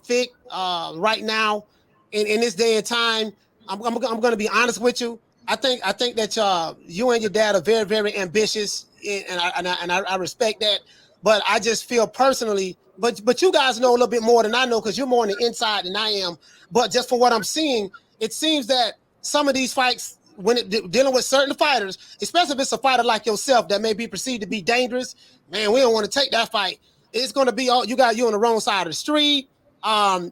thick right now in this day and time. I'm going to be honest with you. I think that you and your dad are very, very ambitious, and I respect that. But I just feel personally, but you guys know a little bit more than I know because you're more on the inside than I am. But just for what I'm seeing, it seems that some of these fights, when dealing with certain fighters, especially if it's a fighter like yourself that may be perceived to be dangerous, man, we don't want to take that fight. It's going to be all you on the wrong side of the street.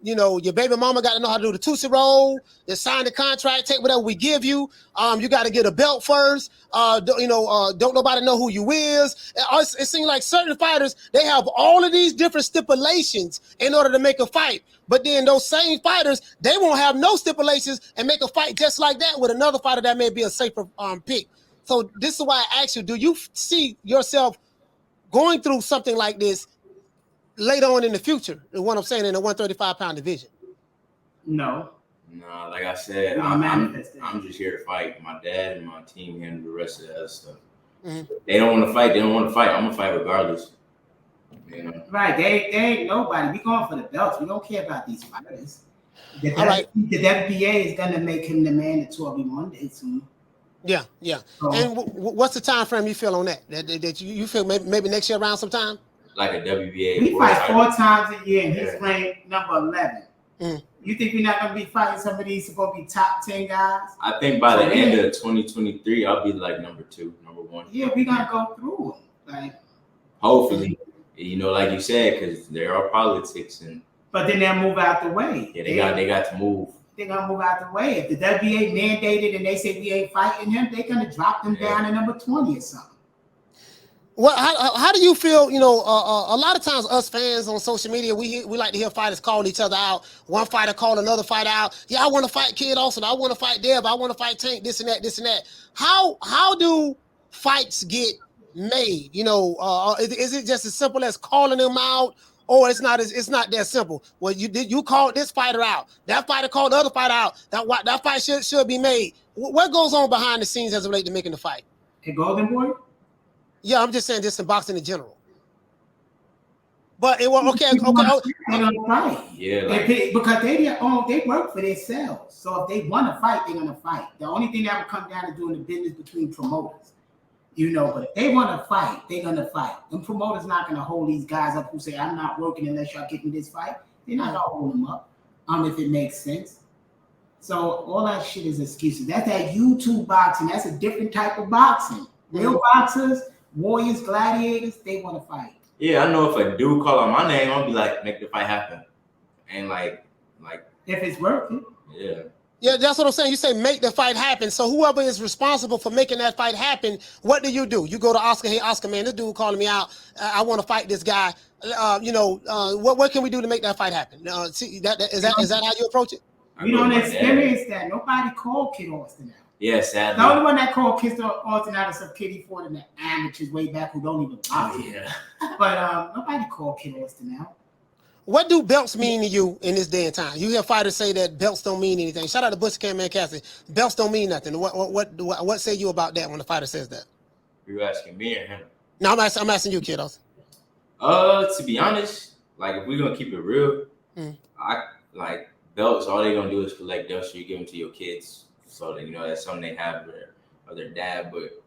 You know, your baby mama got to know how to do the Tootsie Roll, then sign the contract, take whatever we give you. You got to get a belt first. Don't nobody know who you is. It seems like certain fighters, they have all of these different stipulations in order to make a fight. But then those same fighters, they won't have no stipulations and make a fight just like that with another fighter that may be a safer pick. So this is why I asked you, do you see yourself going through something like this later on in the future, is what I'm saying, in the 135-pound division? No, like I said, I'm just here to fight. My dad and my team handle the rest of the other stuff. Mm-hmm. They don't want to fight. I'm gonna fight regardless. You know? Right? They ain't nobody. We going for the belts. We don't care about these fighters. The WBA is gonna make him the mandatory one day soon. Yeah. So, and what's the time frame you feel on that? That you feel maybe next year around sometime? Like a WBA. He fights 4 times a year, and he's ranked number 11. Mm. You think we're not going to be fighting some of these supposed to be top 10 guys? I think by the end of 2023, I'll be like number 2, number 1. Yeah, we're going to go through them. Like, hopefully, you know, like you said, because there are politics. But then they'll move out the way. Yeah, they got to move. They're going to move out the way. If the WBA mandated and they say we ain't fighting him, they're going to drop them down to number 20 or something. Well, how do you feel? You know, a lot of times us fans on social media, we like to hear fighters call each other out. One fighter call another fighter out. Yeah, I want to fight Kid Austin. I want to fight Dev. I want to fight Tank. This and that. How do fights get made? You know, is it just as simple as calling them out, or it's not that simple? Well, you called this fighter out. That fighter called the other fighter out. That fight should be made. What goes on behind the scenes as it relates to making the fight? Hey, Golden Boy. Yeah, I'm just saying just in boxing in general. But it was okay. Yeah, because they work for themselves. So if they want to fight, they're gonna fight. The only thing that will come down to doing the business between promoters, you know. But if they want to fight, they're gonna fight. And promoters not gonna hold these guys up who say I'm not working unless y'all get me this fight. They're not gonna hold them up. If it makes sense. So all that shit is excuses. That's that YouTube boxing. That's a different type of boxing. Real boxers. Warriors, gladiators, they want to fight. Yeah, I know if a dude call out my name, I'll be like, make the fight happen. And like if it's working. Yeah. Yeah, that's what I'm saying. You say make the fight happen. So whoever is responsible for making that fight happen, what do? You go to Oscar. Hey, Oscar, man, this dude calling me out. I want to fight this guy. What can we do to make that fight happen? Is that how you approach it? You don't experience that. Nobody called Kid Austin out. Yeah, sadly. The only one that called Kid Austin out is some Kitty Ford and the amateurs way back who don't even bother. Yeah. But nobody called Kid Austin out. What do belts mean to you in this day and time? You hear fighters say that belts don't mean anything. Shout out to Butcher Cameron Cassidy. Belts don't mean nothing. What say you about that when the fighter says that? You asking me or him? No, I'm asking you, Kid Austin. To be honest, like if we're gonna keep it real, I like belts. All they're gonna do is collect belts, so you give them to your kids. So that, you know, that's something they have of their dad. But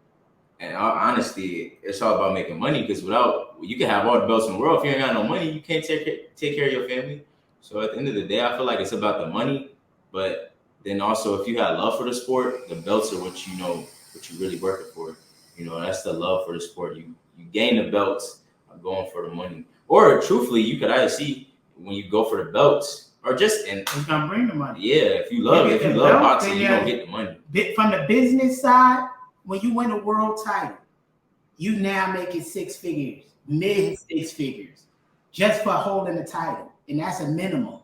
and honestly, it's all about making money, because you can have all the belts in the world. If you ain't got no money, you can't take care of your family. So at the end of the day, I feel like it's about the money. But then also, if you have love for the sport, the belts are what you really working for. You know, that's the love for the sport. You gain the belts going for the money. Or truthfully, you could either see when you go for the belts, or just it's gonna bring the money. Yeah, if you love boxing, you're gonna get the money. From the business side, when you win a world title, you now make it 6 figures. mid six figures just for holding the title, and that's a minimum.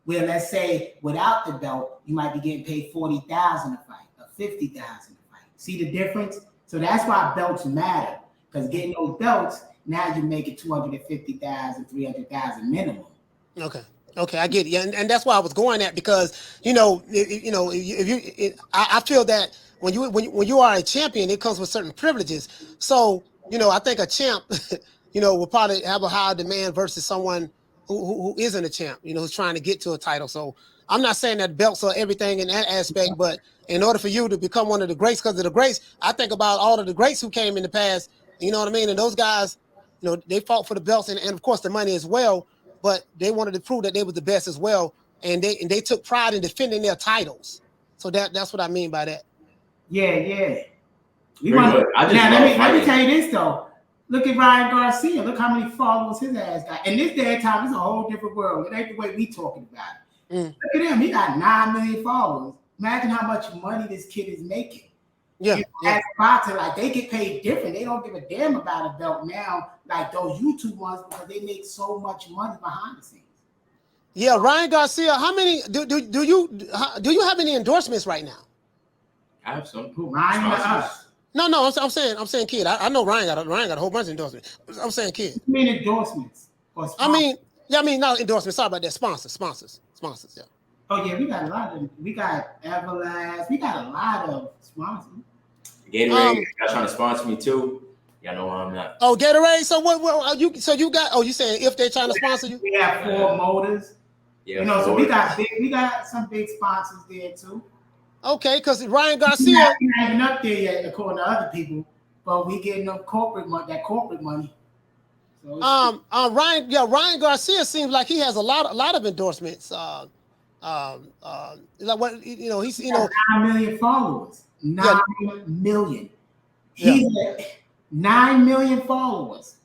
Where let's say without the belt, you might be getting paid $40,000 a fight or $50,000 a fight. See the difference? So that's why belts matter, because getting those belts, now you make it $250,000, $300,000 minimum. Okay, I get it. Yeah, and that's why I was going at, because I feel that when you are a champion, it comes with certain privileges. So I think a champ, will probably have a higher demand versus someone who isn't a champ, who's trying to get to a title. So I'm not saying that belts are everything in that aspect, but in order for you to become one of the greats, because of the greats, I think about all of the greats who came in the past. You know what I mean? And those guys, they fought for the belts and of course the money as well. But they wanted to prove that they were the best as well, and they took pride in defending their titles. So that's what I mean by that. Yeah. Let me tell you this though. Look at Ryan Garcia. Look how many followers his ass got. In this day and time, it's a whole different world. It ain't the way we talking about it. Look at him. He got 9 million followers. Imagine how much money this kid is making. Yeah. As boxer, like they get paid different. They don't give a damn about a belt now, like those YouTube ones, because they make so much money behind the scenes. Yeah, Ryan Garcia. How many do you have any endorsements right now? I have some. Ryan or us? No. I'm saying Kid. I know Ryan got a whole bunch of endorsements. I'm saying Kid. You mean endorsements? I mean not endorsements. Sorry about that. Sponsors. Yeah. Oh yeah, we got a lot of. We got Everlast. We got a lot of sponsors. Gatorade, y'all trying to sponsor me too. Y'all know where I'm at. Oh, Gatorade. So what you? So you got? Oh, you saying if they're trying to sponsor you? We have Ford Motors. Yeah, so we got some big sponsors there too. Okay, because Ryan Garcia not even up there yet, according to other people, but we getting them corporate money. So Ryan Garcia seems like he has a lot of endorsements. Like what he's 9 million followers. 9 million. He's at 9 million followers.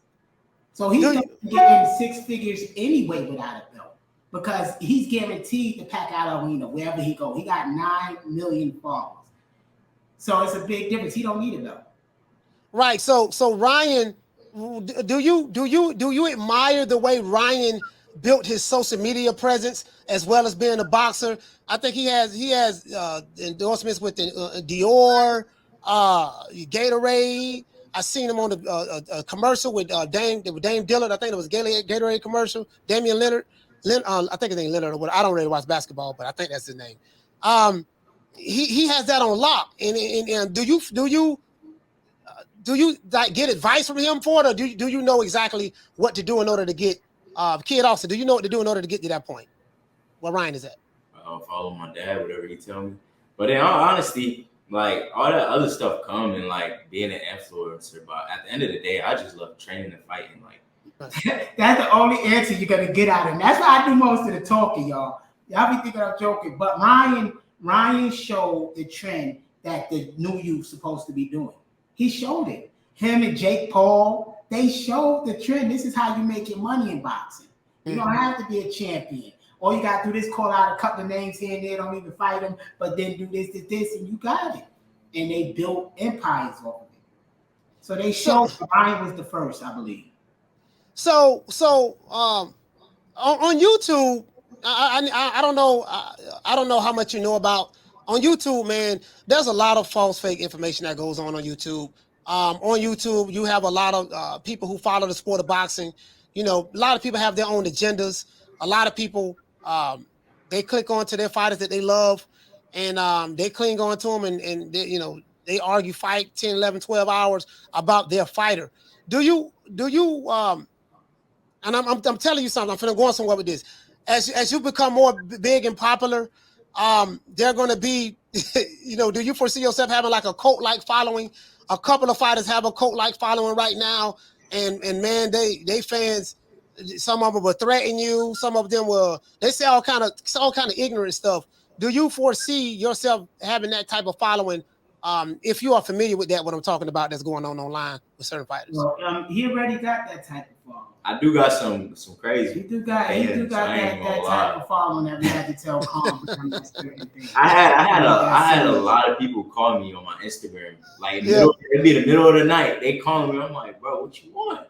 So he's going to get in 6 figures anyway without a belt, because he's guaranteed to pack out arena wherever he goes. He got 9 million followers. So it's a big difference. He don't need a belt. Right. So Ryan, do you admire the way Ryan built his social media presence as well as being a boxer? I think he has endorsements with Dior, Gatorade. I seen him on a commercial with Dame Dillard. I think it was Gatorade commercial. Damian Lillard. I think his name Lillard or what. I don't really watch basketball, but I think that's his name. He has that on lock. And do you like get advice from him for it, or do you know exactly what to do in order to get Kid Austin? Do you know what to do in order to get to that point where Ryan is at? I'll follow my dad, whatever he tell me. But in all honesty, like all that other stuff come and like being an influencer. But at the end of the day, I just love training and fighting. Like that's the only answer you're gonna get out of him. That's why I do most of the talking, y'all. Y'all be thinking I'm joking, but Ryan showed the trend that the new youth supposed to be doing. He showed it. Him and Jake Paul, they showed the trend. This is how you make your money in boxing. You don't have to be a champion. All you got to do is call out a couple of names here and there, don't even fight them, but then do this, and you got it. And they built empires off of it. So they showed Ryan was the first, I believe. So on YouTube, I don't know. I don't know how much you know about on YouTube, man. There's a lot of false, fake information that goes on YouTube. On YouTube, you have a lot of people who follow the sport of boxing. A lot of people have their own agendas. A lot of people, they click on to their fighters that they love, and they cling on to them, and they argue, fight 10, 11, 12 hours about their fighter. Do you? And I'm telling you something. I'm finna go on somewhere with this. As you become more big and popular, they're going to be, do you foresee yourself having like a cult-like following? A couple of fighters have a cult-like following right now, and man, they fans, some of them will threaten you. Some of them they say all kind of ignorant stuff. Do you foresee yourself having that type of following if you are familiar with that, what I'm talking about, that's going on online with certain fighters. Well, he already got that type of following. I do got some crazy. He do got that type of following that we had to tell Calm. I had a lot of people call me on my Instagram. Like it'd be the middle of the night. They calling me. I'm like, bro, what you want?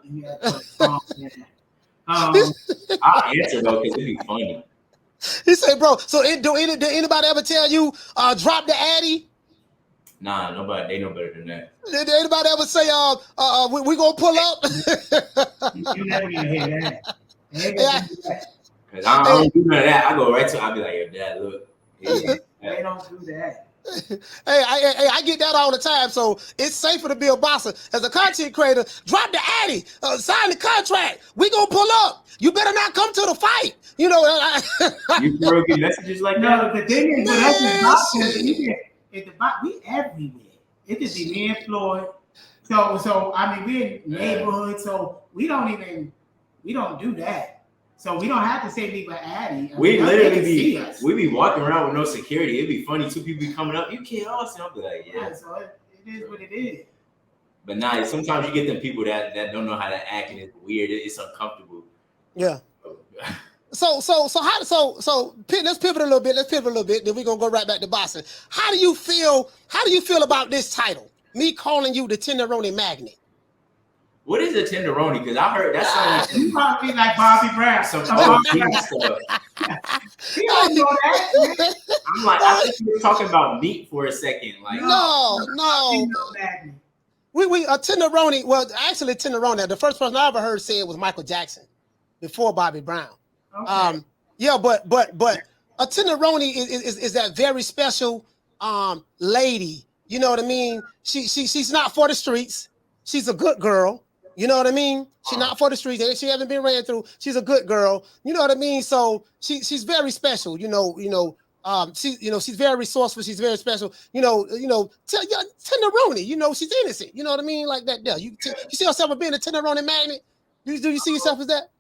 I'll answer though because it'd be funny. He said, bro. So did anybody ever tell you drop the Addy? Nah, nobody. They know better than that. Did anybody ever say we gonna pull up? You never gonna hear that. Cause I don't do none of that. I go right to. I be like, yo, dad, look. They don't do that. Hey, I get that all the time. So it's safer to be a boxer as a content creator. Drop the Addy, sign the contract. We gonna pull up. You better not come to the fight. You know. You throw get messages like that. No, the thing is, with us in boxing, we everywhere. It just be me and Floyd. So I mean, we're in neighborhood, so we don't do that. So we don't have to say we were Addy. We literally be walking around with no security. It'd be funny, two people be coming up. You Kid Austin. I'll be like, yeah. So it is what it is. But nah, sometimes you get them people that don't know how to act and it's weird. It's uncomfortable. Yeah. So let's pivot a little bit. Then we're gonna go right back to boxing. How do you feel about this title? Me calling you the Tenderoni Magnet. What is a tenderoni? Because I heard that sounds you probably like Bobby Brown. Some stuff. He don't know that. I'm like, I think you were talking about meat for a second. Like no. We a tenderoni. Well, actually, tenderoni. The first person I ever heard say it was Michael Jackson before Bobby Brown. Okay. But a tenderoni is that very special lady. You know what I mean? She's not for the streets. She's a good girl. You know what I mean? She's not for the streets. She hasn't been ran through. She's a good girl. You know what I mean? So she's very special. She's very resourceful. She's very special. Tenderoni. She's innocent. You know what I mean? Like that. Yeah. You see yourself as being a tenderoni magnet? Do you see yourself as that?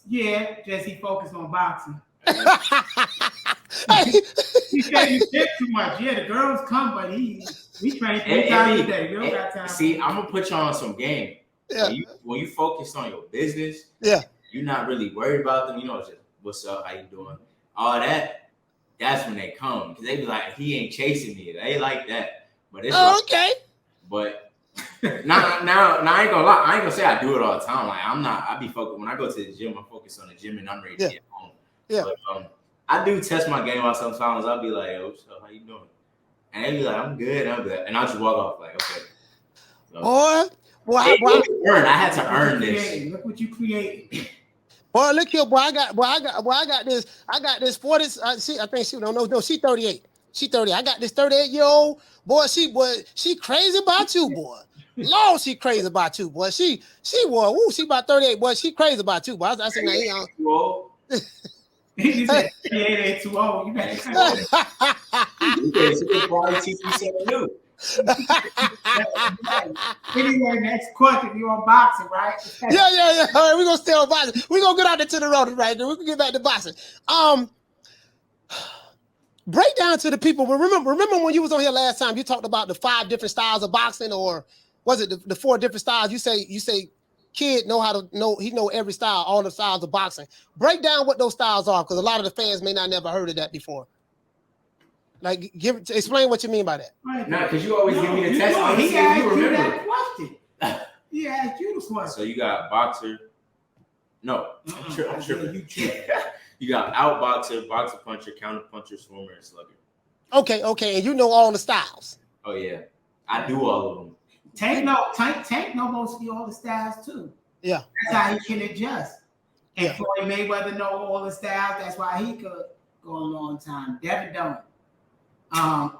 Yeah, just he focused on boxing. Hey. He said you did too much. Yeah, the girls come, but we train 3 times a day. We don't got time. See, I'm gonna put you on some game. Yeah. When you focus on your business, you're not really worried about them. Just what's up, how you doing, all that. That's when they come because they be like, he ain't chasing me. They like that, but it's okay. But now I ain't gonna lie. I ain't gonna say I do it all the time. Like I be focused when I go to the gym. I'm focused on the gym and I'm ready to get home. Yeah. But, I do test my game out sometimes. I'll be like, "Oh, so how you doing?" And they be like, "I'm good." And I'll just walk off like, "Okay." So, I had to earn this. Look what you created. Boy, look here, boy. I got this 40. See, I think she don't know. No, she 38. She 30. I got this 38-year-old boy. She crazy about you, boy. Lord, she crazy about you, boy. She about 38, boy. She crazy about you, boy. I said, now too old. He said, ain't too old. You better Anyway, next question. You on boxing, right? Yeah. All right, we're gonna stay on boxing. We're gonna get out to the road right now. We can get back to boxing. Break down to the people. Remember when you was on here last time, you talked about the 5 different styles of boxing, or was it the 4 different styles? You say Kid he know every style, all the styles of boxing. Break down what those styles are, because a lot of the fans may not never heard of that before. Like, explain what you mean by that. No, because you always give me the test. He asked you that question. He asked you the question. So you got boxer. No, I'm tripping. You got outboxer, boxer puncher, counter puncher, swimmer, and slugger. Okay, and you know all the styles. Oh yeah, I do all of them. Tank know mostly all the styles too. Yeah, that's how he can adjust. And Floyd Mayweather know all the styles. That's why he could go a long time. Devin don't.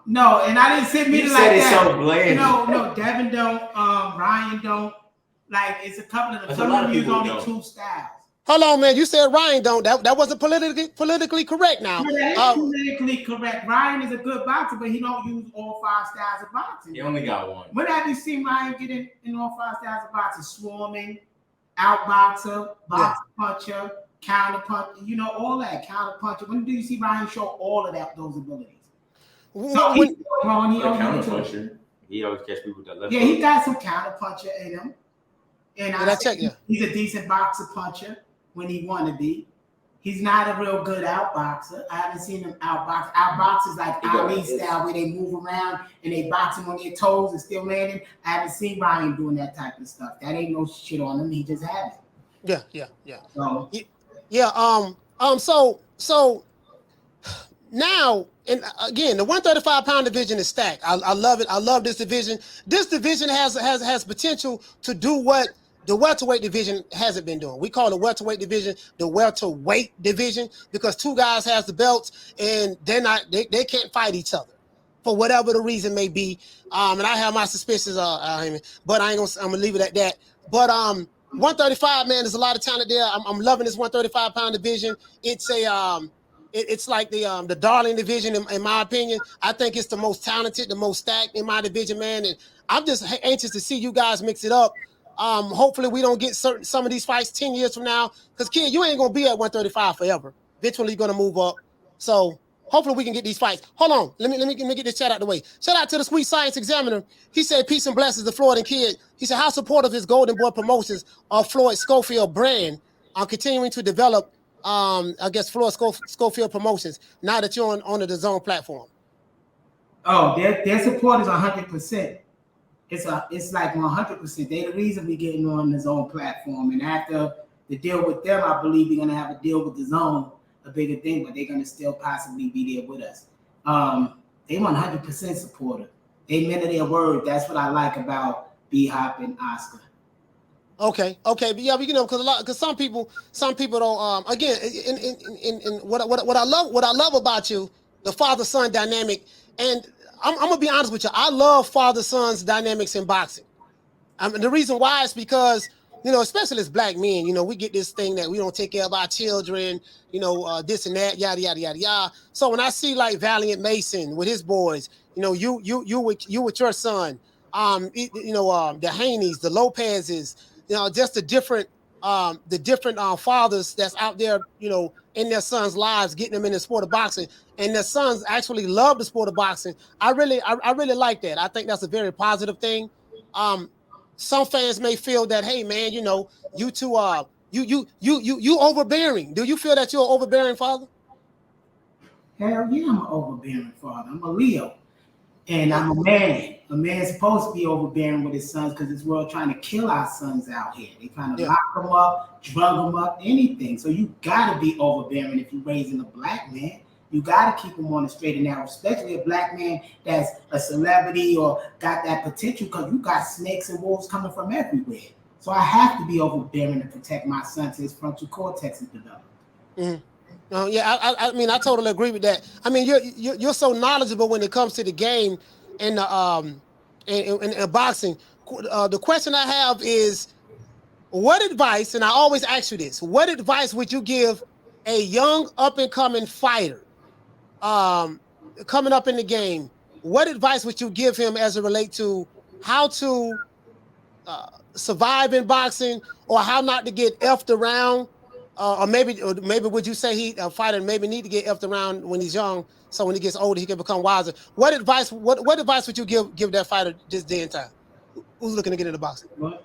No, and I didn't sit me like that. So bland. No, Devin don't. Ryan don't. Like, it's a couple of them. Some of them use only 2 styles. Hold on, man. You said Ryan don't. That wasn't politically correct now. No, that is politically correct. Ryan is a good boxer, but he don't use all 5 styles of boxing. He only got one. When have you seen Ryan get in all 5 styles of boxing? Swarming, outboxer, boxer puncher, counter puncher, all that, counter puncher. When do you see Ryan show all of those abilities? So he's still wrong. He counter puncher. He always catch people with that left. Yeah, he got some counter puncher in him. And he's a decent boxer puncher when he want to be. He's not a real good outboxer. I haven't seen him outbox. Outboxers like Ali style where they move around and they boxing on their toes and still landing. I haven't seen Ryan doing that type of stuff. That ain't no shit on him. He just have it. Yeah. So now, and again, the 135-pound division is stacked. I love it. I love this division. This division has potential to do what the welterweight division hasn't been doing. We call the welterweight division the welterweight division because two guys has the belts and they can't fight each other for whatever the reason may be. And I have my suspicions, but I'm gonna leave it at that. But 135, man, there's a lot of talent there. I'm loving this 135-pound division. It's it's like the darling division in my opinion. I think it's the most talented, the most stacked in my division, man. And I'm just anxious to see you guys mix it up. Hopefully we don't get some of these fights 10 years from now. Because kid, you ain't gonna be at 135 forever. Eventually you're gonna move up. So hopefully we can get these fights. Hold on, let me get this chat out the way. Shout out to the Sweet Science Examiner. He said peace and blessings to Floyd and Kid. He said how supportive is Golden Boy Promotions of Floyd Schofield brand on continuing to develop I guess Floyd Schofield Promotions now that you're on the DAZN platform. Oh, their support is 100%. It's like 100%. They're the reason we're getting on the DAZN platform. And after the deal with them, I believe we're gonna have a deal with DAZN, a bigger thing, but they're gonna still possibly be there with us. They 100% supportive. They meant their word. That's what I like about B-Hop and Oscar. Okay, but yeah, because some people don't. Again, in what I love about you, the father-son dynamic, and I'm gonna be honest with you. I love father-son's dynamics in boxing. The reason why is because especially as black men, we get this thing that we don't take care of our children, this and that, yada yada yada yada. So when I see like Valiant Mason with his boys, you with your son, the Haneys, the Lopez's, just the different fathers that's out there, in their sons' lives, getting them in the sport of boxing, and their sons actually love the sport of boxing. I really like that. I think that's a very positive thing. Some fans may feel that, hey man, you two you overbearing. Do you feel that you're an overbearing father? Hell yeah, I'm an overbearing father. I'm a Leo. And I'm a man. A man's supposed to be overbearing with his sons because this world trying to kill our sons out here. They trying to lock them up, drug them up, anything. So you got to be overbearing if you're raising a black man. You got to keep him on the straight and narrow, especially a black man that's a celebrity or got that potential because you got snakes and wolves coming from everywhere. So I have to be overbearing to protect my son till his frontal cortex is developed. Mm-hmm. I mean, I totally agree with that. I mean, you're so knowledgeable when it comes to the game and in boxing. The question I have is, what advice? And I always ask you this: what advice would you give a young up and coming fighter coming up in the game? What advice would you give him as it relates to how to survive in boxing or how not to get effed around? Or maybe would you say a fighter maybe need to get effed around when he's young, so when he gets older he can become wiser? What advice would you give that fighter this day and time who's looking to get into boxing? What?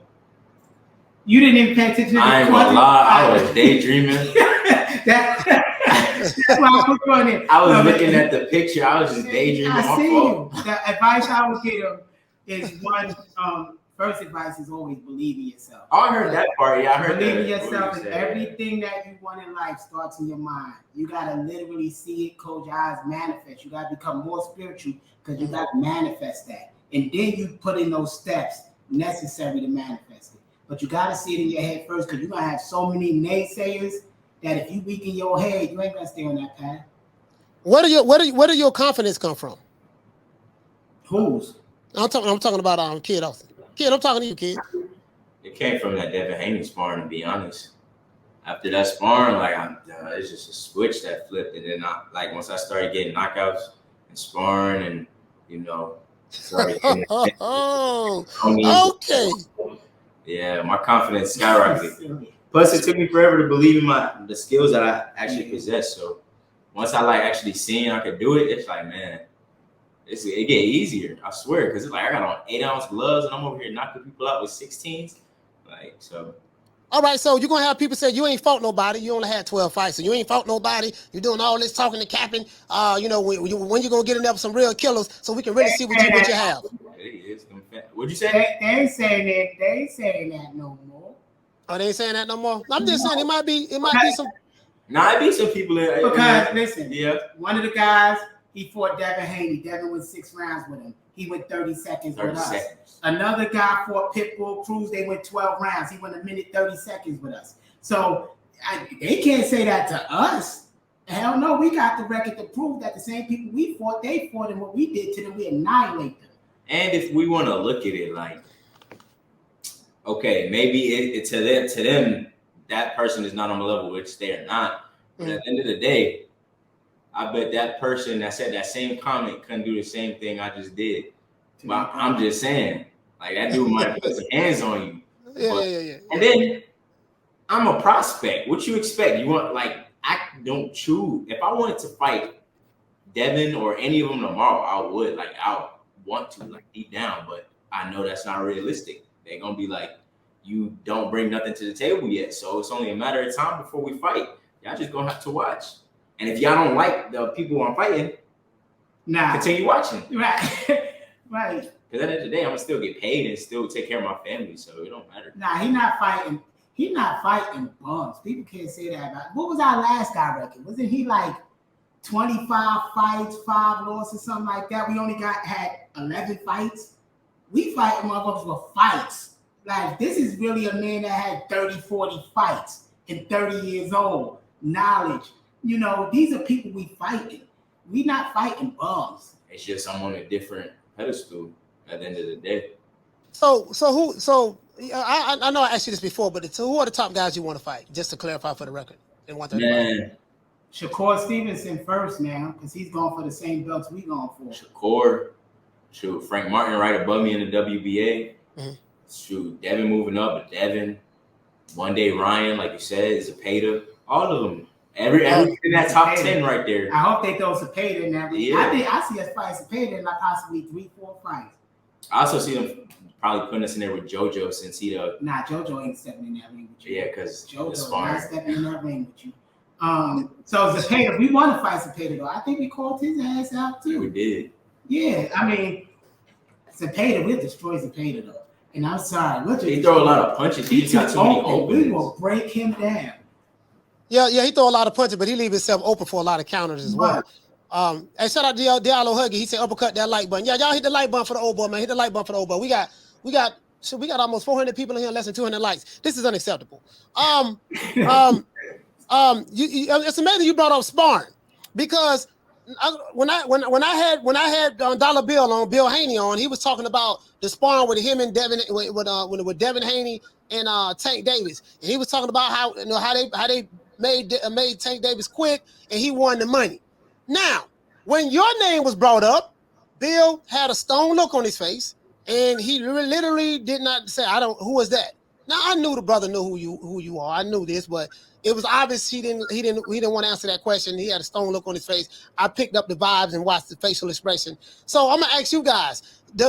You didn't even pay attention to I ain't gonna lie, I was daydreaming. That's why I put you on it. I was looking at the picture. I was just daydreaming. I see you. The advice I would give him is one. First advice is always believe in yourself. Oh, I heard that part. Yeah, I heard believe that. in yourself, and everything that you want in life starts in your mind. You gotta literally see it, close your eyes, manifest. You gotta become more spiritual because you gotta manifest that, and then you put in those steps necessary to manifest it. But you gotta see it in your head first because you're gonna have so many naysayers that if you weaken your head, you ain't gonna stay on that path. Where do your confidence come from? Whose? I'm talking about Kid Austin. Kid, I'm talking to you, Kid. It came from that Devin Haney sparring, to be honest. After that sparring, it's just a switch that flipped. And then once I started getting knockouts and sparring and, started okay. Yeah, my confidence skyrocketed. Plus, it took me forever to believe in the skills that I actually possess. So once I actually seeing I could do it, it's like, man, it get easier. I swear, because it's like I got on 8-ounce gloves and I'm over here knocking people out with 16s. Like so. All right, so you're gonna have people say you ain't fought nobody. You only had 12 fights, so you ain't fought nobody. You're doing all this talking and capping. When you gonna get in there with some real killers, so we can really see what you have. What'd you say? They ain't saying that. They ain't saying that no more. Oh, they ain't saying that no more. I'm just saying it might be some. Nah, it be some people that. Because listen, one of the guys he fought Devin Haney. Devin went 6 rounds with him. He went 30 seconds with us. Another guy fought Pitbull, Cruz. They went 12 rounds. He went 1 minute 30 seconds with us. So they can't say that to us. Hell no, we got the record to prove that the same people we fought, they fought, and what we did to them, we annihilate them. And if we want to look at it like, okay, maybe to them, that person is not on the level, which they are not. But at the end of the day, I bet that person that said that same comment couldn't do the same thing I just did. But I'm just saying, like that dude might put some hands on you. Yeah. And then I'm a prospect. What you expect? You want I don't choose. If I wanted to fight Devin or any of them tomorrow, I would. I'll want to, deep down, but I know that's not realistic. They're gonna be like, you don't bring nothing to the table yet, so it's only a matter of time before we fight. Y'all just gonna have to watch. And if y'all don't like the people I'm fighting, continue watching. Right. Right. Because at the end of the day, I'm gonna still get paid and still take care of my family, so it don't matter. Nah, he's not fighting. He's not fighting bums. People can't say that about. What was our last guy record? Wasn't he 25 fights, 5 losses, something like that? We only had 11 fights. We fight motherfuckers for fights. This is really a man that had 30, 40 fights and 30 years old. Knowledge. These are people we fighting. We not fighting bums. It's just I'm on a different pedestal at the end of the day. I know I asked you this before, but who are the top guys you want to fight? Just to clarify for the record. In 135. Man. Shakur Stevenson first now, because he's going for the same belts we going for. Shakur. Shoot, Frank Martin right above me in the WBA. Mm-hmm. Shoot, Devin moving up, but Devin. One day Ryan, like you said, Zepeda. All of them. Every in that top 10 right there. I hope they throw Zepeda in there. Yeah. I see us fight Zepeda in possibly 3-4 fights. I also see them probably putting us in there with JoJo since he JoJo ain't stepping in that ring with you. Yeah, because JoJo not stepping in that ring with you. So Zepeda, we want to fight Zepeda though. I think we called his ass out too. Yeah, we did. Yeah, I mean, Zepeda, we'll destroy Zepeda though. And I'm sorry, he throw a lot of punches. He just got too many openings. We will break him down. Yeah, he throw a lot of punches, but he leave himself open for a lot of counters as well. And shout out to Diallo Huggy. He said uppercut that like button. Yeah, y'all hit the like button for the old boy, man. Hit the like button for the old boy. We got almost 400 people in here, less than 200 likes. This is unacceptable. It's amazing you brought up sparring because when I had Dollar Bill on Bill Haney on, he was talking about the sparring with him and Devin with Devin Haney and Tank Davis, and he was talking about how they made Tank Davis quit and he won the money. Now, when your name was brought up, Bill had a stone look on his face, and he literally did not say, who was that? Now, I knew the brother knew who you are. I knew this, but it was obvious he didn't want to answer that question. He had a stone look on his face. I picked up the vibes and watched the facial expression. So I'm gonna ask you guys,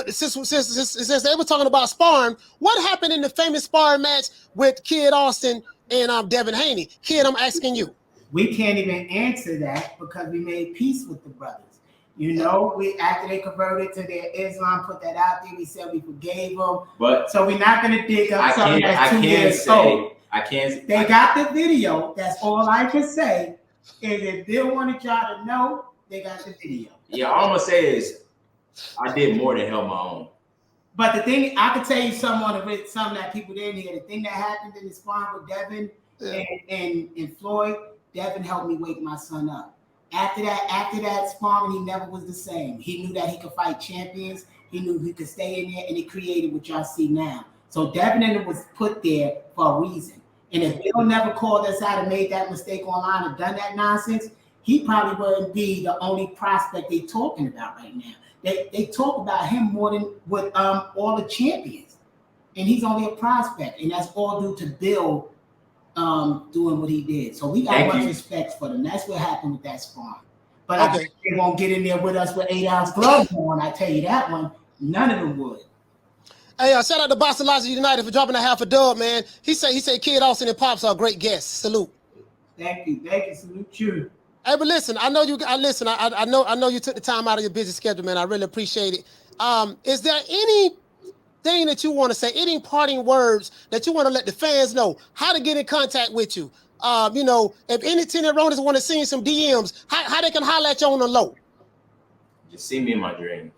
since they were talking about sparring, what happened in the famous sparring match with Kid Austin and Devin Haney? Kid, I'm asking you. We can't even answer that because we made peace with the brothers. We after they converted to their Islam, put that out there. We said we forgave them. But so we're not gonna dig up something that's 2 years old. They got the video. That's all I can say. And if they wanted y'all to know, they got the video. Yeah, all I'm gonna say is I did more than held my own. But the thing, I could tell you something that people didn't hear. The thing that happened in the sparring with Devin and Floyd, Devin helped me wake my son up. After that sparring, he never was the same. He knew that he could fight champions. He knew he could stay in there, and it created what y'all see now. So Devin was put there for a reason. And if Bill never called us out and made that mistake online and done that nonsense, he probably wouldn't be the only prospect they're talking about right now. They talk about him more than with all the champions. And he's only a prospect. And that's all due to Bill doing what he did. So we got much respect for them. That's what happened with that sparring. But I bet they won't get in there with us with 8-ounce gloves on. I tell you that one. None of them would. Hey, shout out to Boston Logic United for dropping a half a dub, man. He said Kid Austin and Pops are great guests. Salute. Thank you. Salute you. Hey, but listen, I know you. I know you took the time out of your busy schedule, man. I really appreciate it. Is there anything that you want to say? Any parting words that you want to let the fans know how to get in contact with you? If any tenant owners want to send some DMs, how they can holler at you on the low? Just see me in my dreams.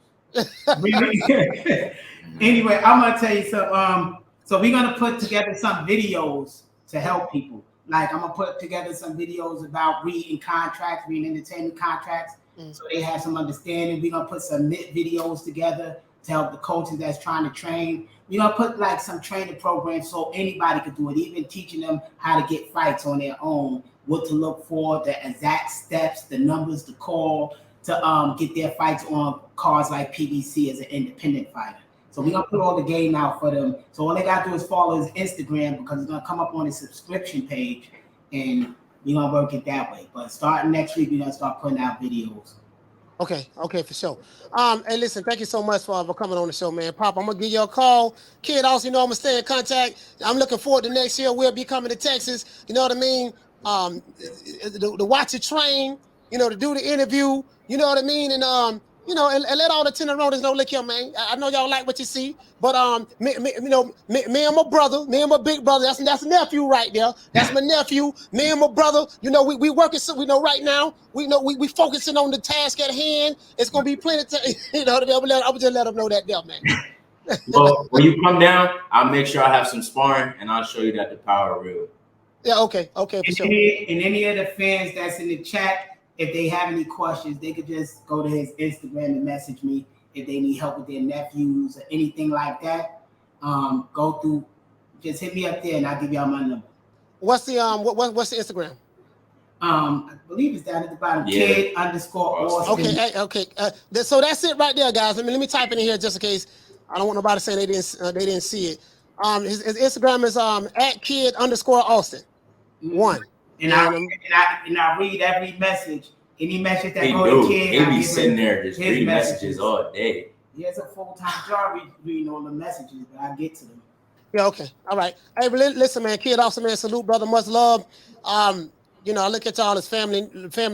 Anyway, I'm gonna tell you something. So we're gonna put together some videos to help people. Like I'm gonna put together some videos about reading entertainment contracts, so they have some understanding. We're gonna put some videos together to help the coaches that's trying to train. We're gonna put like some training programs so anybody could do it, even teaching them how to get fights on their own, what to look for, the exact steps, the numbers to call to get their fights on cards like PBC as an independent fighter. So we're gonna put all the game out for them. So all they gotta do is follow his Instagram because it's gonna come up on his subscription page, and we're gonna work it that way. But starting next week, we're gonna start putting out videos. Okay, for sure. Hey, listen, thank you so much for coming on the show, man. Pop, I'm gonna give you a call. Kid, also, I'm gonna stay in contact. I'm looking forward to next year. We'll be coming to Texas. You know what I mean? To watch it train. To do the interview. You know what I mean? And and let all the tenderonis know, look here, man. I know y'all like what you see, but me and my brother, me and my big brother, that's a nephew right there. That's my nephew. Me and my brother, we working. So right now, we focusing on the task at hand. It's gonna be plenty to, I would just let them know that there, man. Well, when you come down, I'll make sure I have some sparring, and I'll show you that the power is real. Yeah, okay, for sure. And any of the fans that's in the chat, if they have any questions, they could just go to his Instagram and message me if they need help with their nephews or anything like that. Just hit me up there and I'll give y'all my number. What's the what's the Instagram? I believe it's down at the bottom. Yeah. Kid _Austin. Okay. So that's it right there, guys. Let me type it in here just in case. I don't want nobody saying they didn't see it. His Instagram is at Kid _Austin. One. And I read every message. Any message that go to Kid, he be sitting there just reading messages all day. He has a full-time job reading all the messages, but I get to them. Yeah, okay. All right. Hey, listen, man, Kid Austin, man, salute, brother, much love. I look at y'all as family,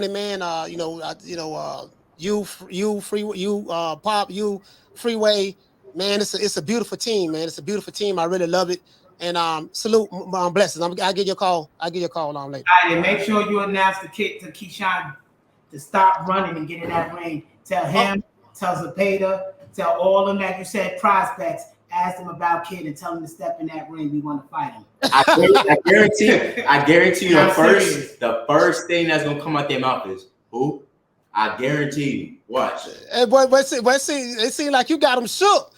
man. Pop, you, Freeway, man. It's a beautiful team, man. It's a beautiful team. I really love it. And salute, blessings. I'll give you a call. I'll give you a call on later. All right, and make sure you announce the kid to Keyshawn to stop running and get in that ring. Tell him, tell Zepeda, tell all them that you said prospects. Ask them about Kid and tell them to step in that ring. We want to fight him. I guarantee you the first thing that's gonna come out their mouth is who? I guarantee you. Watch. Hey, but it seems like you got them shook.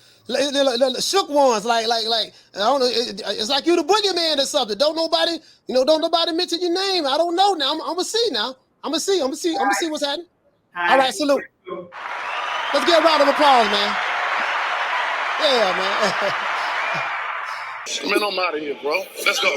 Shook ones, like I don't know. It's like you the boogeyman or something. Don't nobody mention your name. I don't know now. I'm gonna see now. I'm gonna see what's happening. All right, salute. Let's get a round of applause, man. Yeah, man. Man, I'm out of here, bro. Let's go.